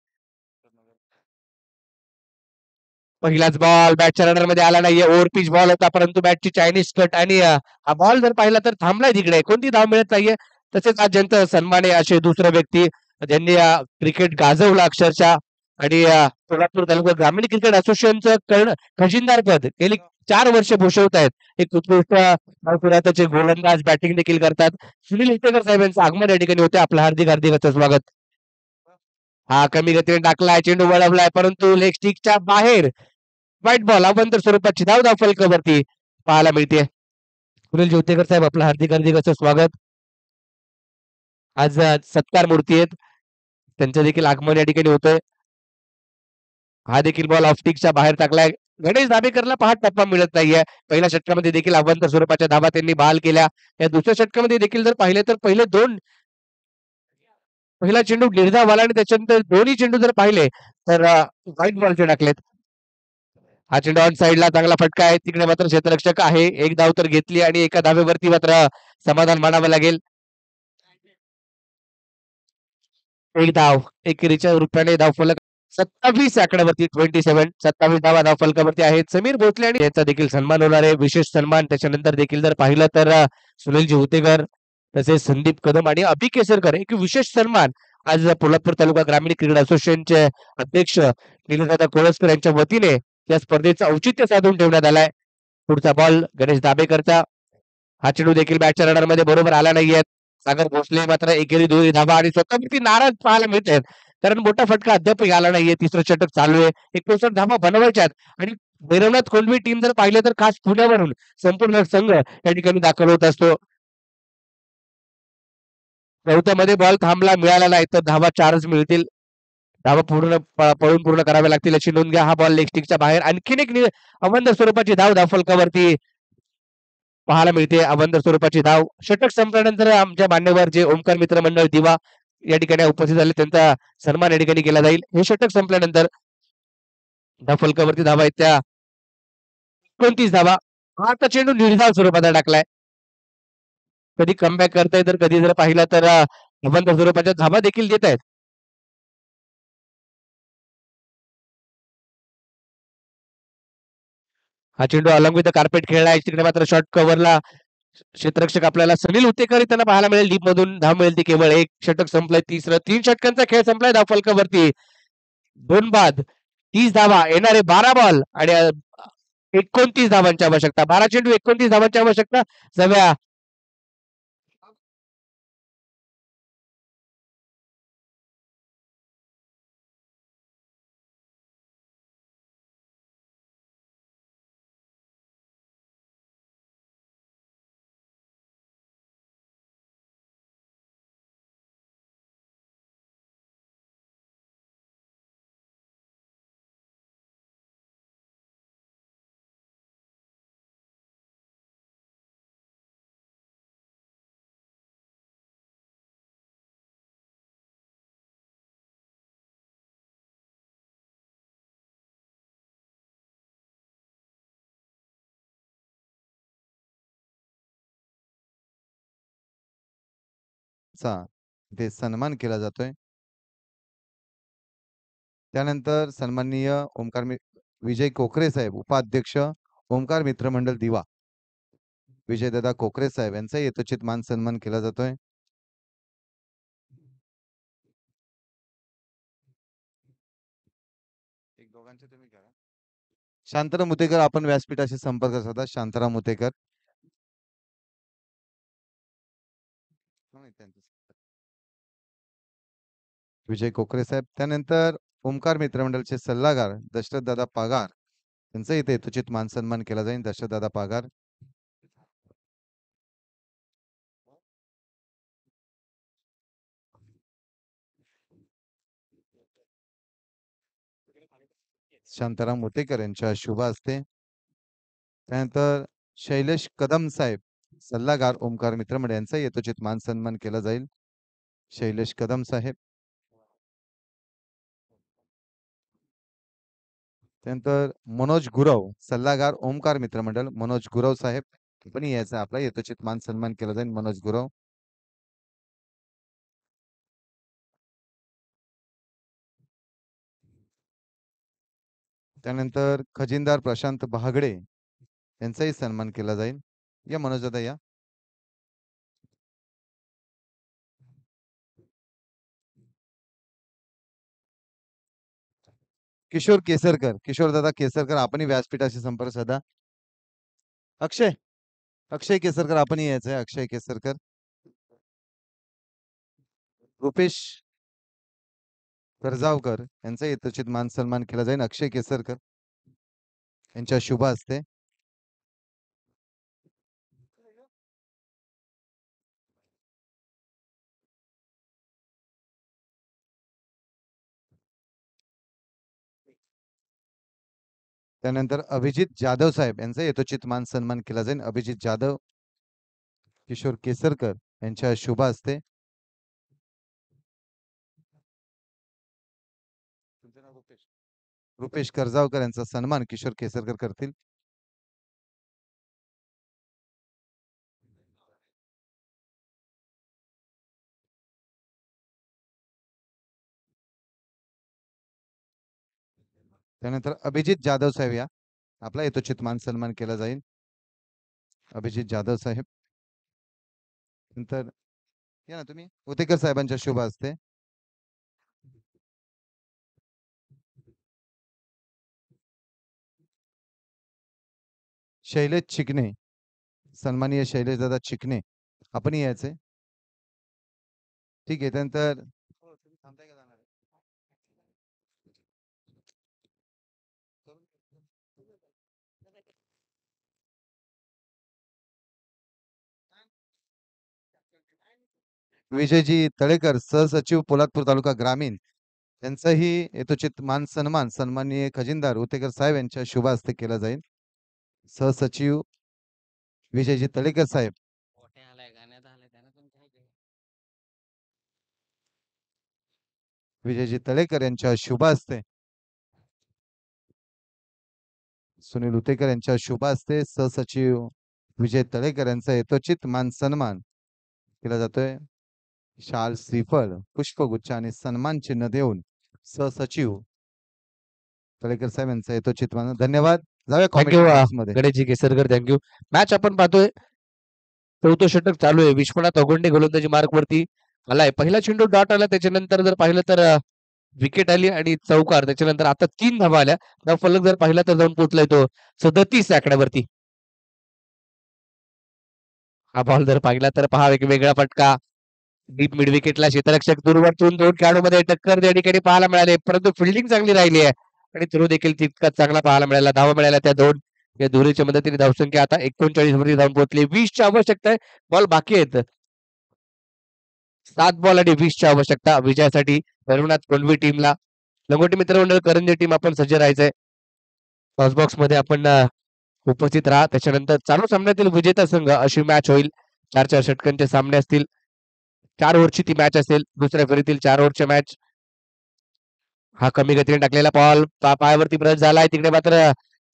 पहिलाच बॉल बॅटच्या रनर मध्ये आला नाहीये. ओव्हर पिच बॉल होता परंतु बॅटची चायनीज कट आणि हा बॉल जर पाहिला तर थांबलाय तिकडे. कोणती धाव मिळत नाहीये. तसेच आज ज्यांचा सन्मान आहे असे दुसरे व्यक्ती ज्यांनी क्रिकेट गाजवलं अक्षरशः आणि सोलापूर तालुका ग्रामीण क्रिकेट असोसिएशनचं खजिनदार पद गेली 4 वर्ष भूषवत आहेत. एक उत्कृष्ट पुराताचे गोलंदाज बॅटिंग देखील करतात. सुनील हितेकर साहेब यांचं आगमन या ठिकाणी होते. आपलं हार्दिक हार्दिक असं स्वागत. हा कमी गतीने टाकलाय. चेंडू वळवलाय परंतु लेग स्टिकच्या बाहेर. व्हाईट बॉल अवंतर स्वरूपाची धाव फलकावरती पाहायला मिळते. सुनील ज्योतेकर साहेब आपलं हार्दिक हार्दिक असं स्वागत. आज सत्कार मूर्ती आहेत. त्यांचं देखील आगमन या ठिकाणी होतंय. हा देखील बॉल ऑफस्टिकच्या बाहेर टाकलाय. गणेश दाबेकरला पहा टप्पा मिळत नाहीये. पहिल्या षटकामध्ये देखील अवंतर स्वरूपाच्या धावा त्यांनी बहाल केल्या. या दुसऱ्या षटकामध्ये देखील जर पाहिले तर पहिले 2 पहिला चेंडू निर्धाव आला आणि त्याच्यानंतर दोन्ही चेंडू जर पाहिले तर व्हाईट बॉलचे टाकलेत. हा चेंडू ऑन साईडला चांगला फटका आहे. तिकडे मात्र क्षेत्ररक्षक आहे. एक धाव तर घेतली आणि एका धावेवरती मात्र समाधान मानावं लागेल. एक धाव एकेरीच्या रूपाने धावफलक 27 आकड्यावरती 27 27 धावा धावफलकावरती आहेत. समीर भोसले आणि याचा देखील सन्मान होणार आहे. विशेष सन्मान त्याच्यानंतर देखील जर पाहिलं तर सुनीलजी हुतेकर तसेच संदीप कदम आणि अभि केसरकर एक विशेष सन्मान आज पोलादपूर तालुका ग्रामीण क्रीडा असोसिएशनचे अध्यक्ष निलेशदादा कोळसकर यांच्या वतीने या स्पर्धेचं औचित्य साधून ठेवण्यात आलाय. पुढचा बॉल गणेश दाभेकरचा. हा चेंडू देखील बॅटच्या रडारमध्ये बरोबर आला नाहीये. सागर भोसले मात्र एकेरी दुहेरी धावा आणि स्वतःवरती नाराज पाहायला मिळते. कारण मोठा फटका अद्यापही आला नाहीये. तिसरं षटक चालू आहे. 69 धावा बनवायच्यात आणि भैरवनाथ कोंडवी टीम जर पाहिलं तर खास पुण्यावरून संपूर्ण संघ या ठिकाणी दाखल होत असतो. चौथ्यामध्ये बॉल थांबला मिळाला नाही तर धावा 4च मिळतील. धावा पळून पूर्ण कराव्या लागतील याची नोंद घ्या. हा बॉल लेग स्टिकच्या बाहेर आणखीन एक अवंद स्वरूपाची धाव धावफलकावरती पाहायला मिळते. अवंद स्वरूपाची धाव. षटक संपल्यानंतर आमच्या मान्यवर जे ओमकार मित्र मंडळ दिवा या ठिकाणी उपस्थित झाले त्यांचा सन्मान या ठिकाणी केला जाईल. हे षटक संपल्यानंतर धावफलकावरती धावा आहेत त्या 29 धावा. हा आता चेंडू निर्धाव स्वरूपाचा टाकलाय. कधी कमबॅक करताय तर कधी जर पाहिलं तर अवंत स्वरूपाच्या धावा देखील देत आहेत. हा चेंडू अलॉंग विथ कार्पेट खेळला आहे. तिकडे मात्र शॉर्ट कव्हरला क्षेत्ररक्षक आपल्याला सुनील हुतेकर त्यांना पाहायला मिळेल. डीप मधून धाव मिळेल ती केवळ एक षटक संपलंय. तिसरं 3 षटकांचा खेळ संपलाय धावफलकावरती. 2 बाद 30 धावा येणारे 12 बॉल आणि 29 धावांची आवश्यकता. 12 चेंडू 29 धावांची आवश्यकता. सव्या चा इथे सन्मान केला जातोय. त्यानंतर सन्माननीय विजय कोकरे साहेब उपाध्यक्ष ओमकार मित्र मंडळ दिवा विजयदादा कोकरे साहेब यांचा यथोचित मान सन्मान केला जातोय. एक दोघांचे तुम्ही करा. शांताराम मुतेकर आपण व्यासपीठाशी संपर्क साधा. शांताराम मुतेकर विजय कोकरे साहेब. त्यानंतर ओमकार मित्रमंडळचे सल्लागार दशरथ दादा पागार यांचा इथे यथोचित मान सन्मान केला जाईल. दशरथ दादा पागार. शांताराम मुतेकर यांच्या शुभ हस्ते. त्यानंतर शैलेश कदम साहेब सल्लागार ओमकार मित्रमंडळ यांचा यथोचित मान सन्मान केला जाईल. शैलेश कदम साहेब. त्यानंतर मनोज गुरव सल्लागार ओमकार मित्रमंडळ मनोज गुरव साहेब पण याचा आपला यथोचित मान सन्मान केला जाईल. मनोज गुरव. त्यानंतर खजिनदार प्रशांत बहागडे यांचाही सन्मान केला जाईल. या मनोज दादा या. किशोर केसरकर किशोर दादा केसरकर आपणही व्यासपीठाशी संपर्क साधा. अक्षय अक्षय केसरकर आपण यायचंय. अक्षय केसरकर. रुपेश कर्जावकर यांचा यथोचित मान सन्मान केला जाईल. अक्षय केसरकर यांच्या शुभ हस्ते. त्यानंतर अभिजित जाधव साहेब यांचा यथोचित मान सन्मान केला जाईल. अभिजित जाधव किशोर केसरकर यांच्या शुभ हस्ते. रुपेश कर्जावकर यांचा सन्मान किशोर केसरकर करतील. त्यानंतर अभिजित जाधव साहेब या आपला यथोचित मान सन्मान केला जाईल. अभिजित जाधव साहेब. नंतर या ना तुम्ही उतेकर साहेबांच्या शुभ हस्ते शैलेश चिकणे, सन्माननीय शैलेश दादा चिकणे आपण यायचे. ठीक आहे. त्यानंतर हो, तुम्ही थांबताय का जाणार आहे? विजयजी तळेकर सहसचिव पोलादपूर तालुका ग्रामीण यांचाही यथोचित मान सन्मान सन्माननीय खजिनदार उतेकर साहेब यांच्या शुभ हस्ते केला जाईल. सहसचिव विजयजी तळेकर साहेब. विजयजी तळेकर यांच्या शुभ हस्ते सुनील उतेकर यांच्या शुभ हस्ते सहसचिव विजय तळेकर यांचा यथोचित मान सन्मान केला जातोय. शाल श्रीफळ पुष्पगुच्छ आणि सन्मान चिन्ह देऊन सहसचिव तळेकर साहेब यांचा यथोचित मान. धन्यवाद. जाऊया थँक्यू कॉमेंट मध्ये. गणेशजी केसरकर, थँक्यू. मॅच आपण पाहतोय. चौथं षटक चालू आहे. विश्वनाथ अगोंडे गोलंदाजी मार्क वरती आलाय. पहिला चेंडू डॉट आला, त्याच्यानंतर जर पाहिलं तर विकेट आली आणि चौकार. त्याच्यानंतर आता 3 धावा आल्या. धाव फलक जर पाहिला तर जाऊन पोहोचलाय तो 37 आकड्यावरती. हा बॉल जर पाहिला तर पहा एक वेगळा फटका. डीप मिड विकेटला क्षेत्ररक्षक दूरवरतून 2 खेळाडूमध्ये टक्कर या ठिकाणी पाहायला मिळाले, परंतु फिल्डिंग चांगली राहिली आहे आणि थ्रो देखील तितकाच चांगला पाहायला मिळाला. धावा मिळाल्या त्या 2. या धुरीच्या मदतीने धावसंख्या आता 39 वरती जाऊन पोहोचली. 20ची आवश्यकता आहे. बॉल बाकी आहेत. 7 बॉल आणि 20ची आवश्यकता विजयासाठी भैरवनाथ कोंडवी टीमला. लंगोटी मित्रमंडळ करंजी टीम आपण सज्ज राहायचंय. टॉस बॉक्स मध्ये आपण उपस्थित राहा. त्याच्यानंतर चालू सामन्यातील विजेता संघ अशी मॅच होईल. 4-4 षटकांचे सामने असतील. 4 ओव्हरची ती मॅच असेल. दुसऱ्या फेरीतील 4 ओव्हरच्या मॅच. हा कमी गतीने टाकलेला बॉल पायावरती ब्रश झालाय. तिकडे मात्र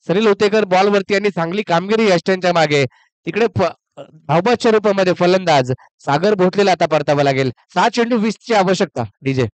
सनील उतेकर बॉल वरती आणि चांगली कामगिरी यष्ट्यांच्या मागे. तिकडे धावबादच्या रूपामध्ये फलंदाज सागर भोसलेला आता परतावा लागेल. 7 चेंडू 20ची आवश्यकता. डीजे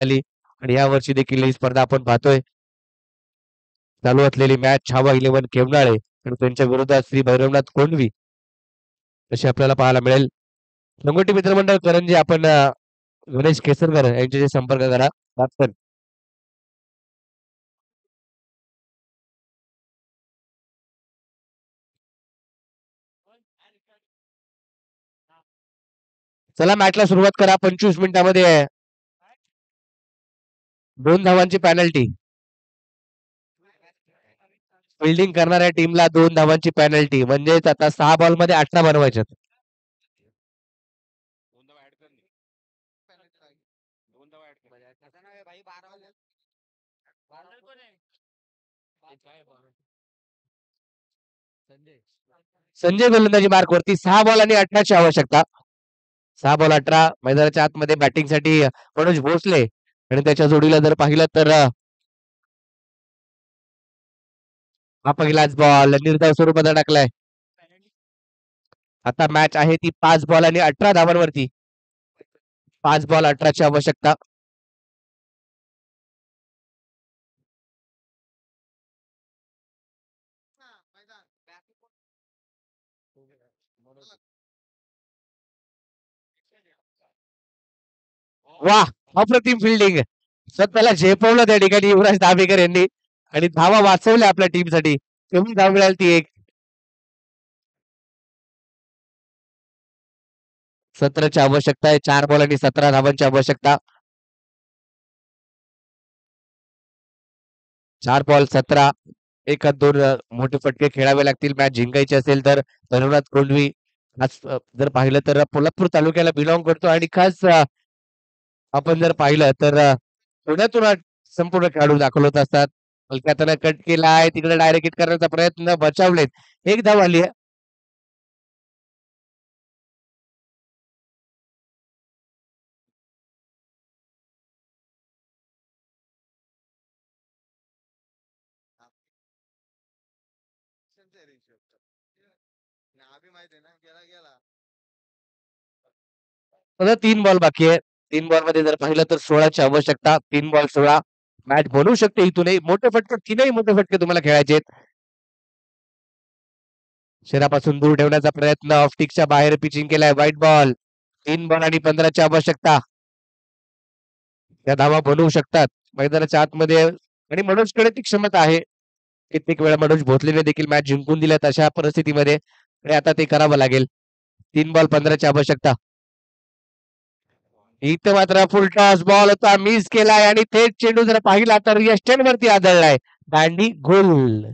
आली आणि या वर्षी देखील ही स्पर्धा आपण पाहतोय. चालू असलेली मॅच छावा 11 केवनाळे आणि त्यांच्या विरोधात श्री भैरवनाथ कोंडवी अशी आपल्याला पाहायला मिळेल. लंगोटी मित्रमंडळ करंजी आपण गणेश केसरकर यांच्याशी संपर्क करा. चला मॅचला सुरुवात करा. 25 मिनिटांमध्ये 2 धावांची पॅनल्टी. फिल्डिंग करणाऱ्या टीमला 2 धावांची पॅनल्टी. म्हणजेच आता 6 बॉल मध्ये 18 बनवायच्यात. संजय गोलंदाजी मार्क वरती. 6 बॉल आणि 18ची आवश्यकता. 6 बॉल 18. मैदानाच्या आतमध्ये बॅटिंगसाठी मनोज भोसले आणि त्याच्या जोडीला जर पाहिलं तर हा पहिलाच बॉल निर्धाव स्वरूपात टाकलाय. आता मॅच आहे ती 5 बॉल आणि 18 धावांवरती. 5 बॉल 18ची आवश्यकता. वा, अप्रतिम फिल्डिंग. स्वतःला झेपवलं त्या ठिकाणी युवराज दाभेकर यांनी आणि धावा वाचवल्या आपल्या टीमसाठी. कमी धाव मिळाली ती एक. 17ची आवश्यकता आहे. 4 बॉल आणि 17 धावांची आवश्यकता. 4 बॉल 17. एखाद 2 मोठे फटके खेळावे लागतील मॅच जिंकायची असेल तर. रघुनाथ कोंडवी आज जर पाहिलं तर पोलादपूर तालुक्याला बिलॉंग करतो आणि खास आपण जर पाहिलं तर पुण्यातून संपूर्ण खेळाडू दाखल होत असतात. हलक्या कट केला आहे तिकडे डायरेक्ट हिट करण्याचा प्रयत्न बचावलेत. एक धाव आली आहे. आता 3 बॉल बाकी आहे. 3 बॉल मध्ये जर पाहिलं तर 16ची आवश्यकता. 3 बॉल 16. मॅच बनवू शकते इथूनही. मोठे फटके, तीनही मोठे फटके तुम्हाला खेळायचे आहेत. शरीरापासून दूर ठेवण्याचा प्रयत्न. ऑफ स्टिकच्या बाहेर पिचिंग केलाय. White ball. 3 बॉल आणि 15ची आवश्यकता. त्या धावा बनवू शकतात मैदानाच्या आतमध्ये आणि मनोजकडे ती क्षमता आहे. कित्येक वेळा मनोज भोसलेने देखील मॅच जिंकून दिल्यात अशा परिस्थितीमध्ये आणि आता ते करावं लागेल. 3 बॉल 15ची आवश्यकता. इथं मात्र फुल टॉस बॉल होता मिस केलाय आणि थेट चेंडू जर पाहिला तर यस्टन वरती आदळलाय. दांडी गोल.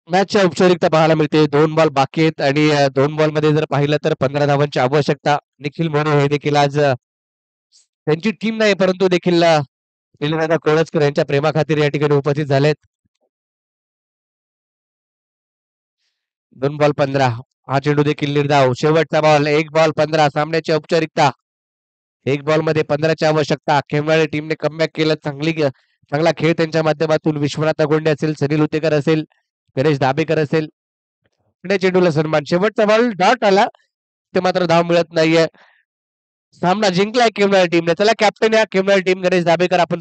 मॅचची औपचारिकता पाहायला मिळते. 2 बॉल बाकी आहेत आणि 2 बॉल मध्ये जर पाहिलं तर 15 धावांची आवश्यकता. निखिल मोरे हे देखील आज त्यांची टीम नाही परंतु देखील निलेदादा कोळसकर यांच्या प्रेमाखातीर या ठिकाणी उपस्थित झालेत. 2 बॉल 15. हा चेंडू देखील निर्धाव. शेवटचा बॉल 1 बॉल 15. सामन्याची औपचारिकता. 1 बॉल मध्ये 15ची आवश्यकता. खेमनाळे टीमने कमबॅक केलं. चांगला खेळ त्यांच्या माध्यमातून विश्वनाथ गोंडे असेल, सनी लुतेकर असेल, गणेश दाभेकर असेल. पुढे चेंडूला सन्मान. शेवटचा बॉल डॉट आला. ते मात्र धाव मिळत नाहीये. सामना जिंकलाय खेमनाळे टीमने. चला कॅप्टन या खेमनाळे टीम गणेश दाभेकर आपण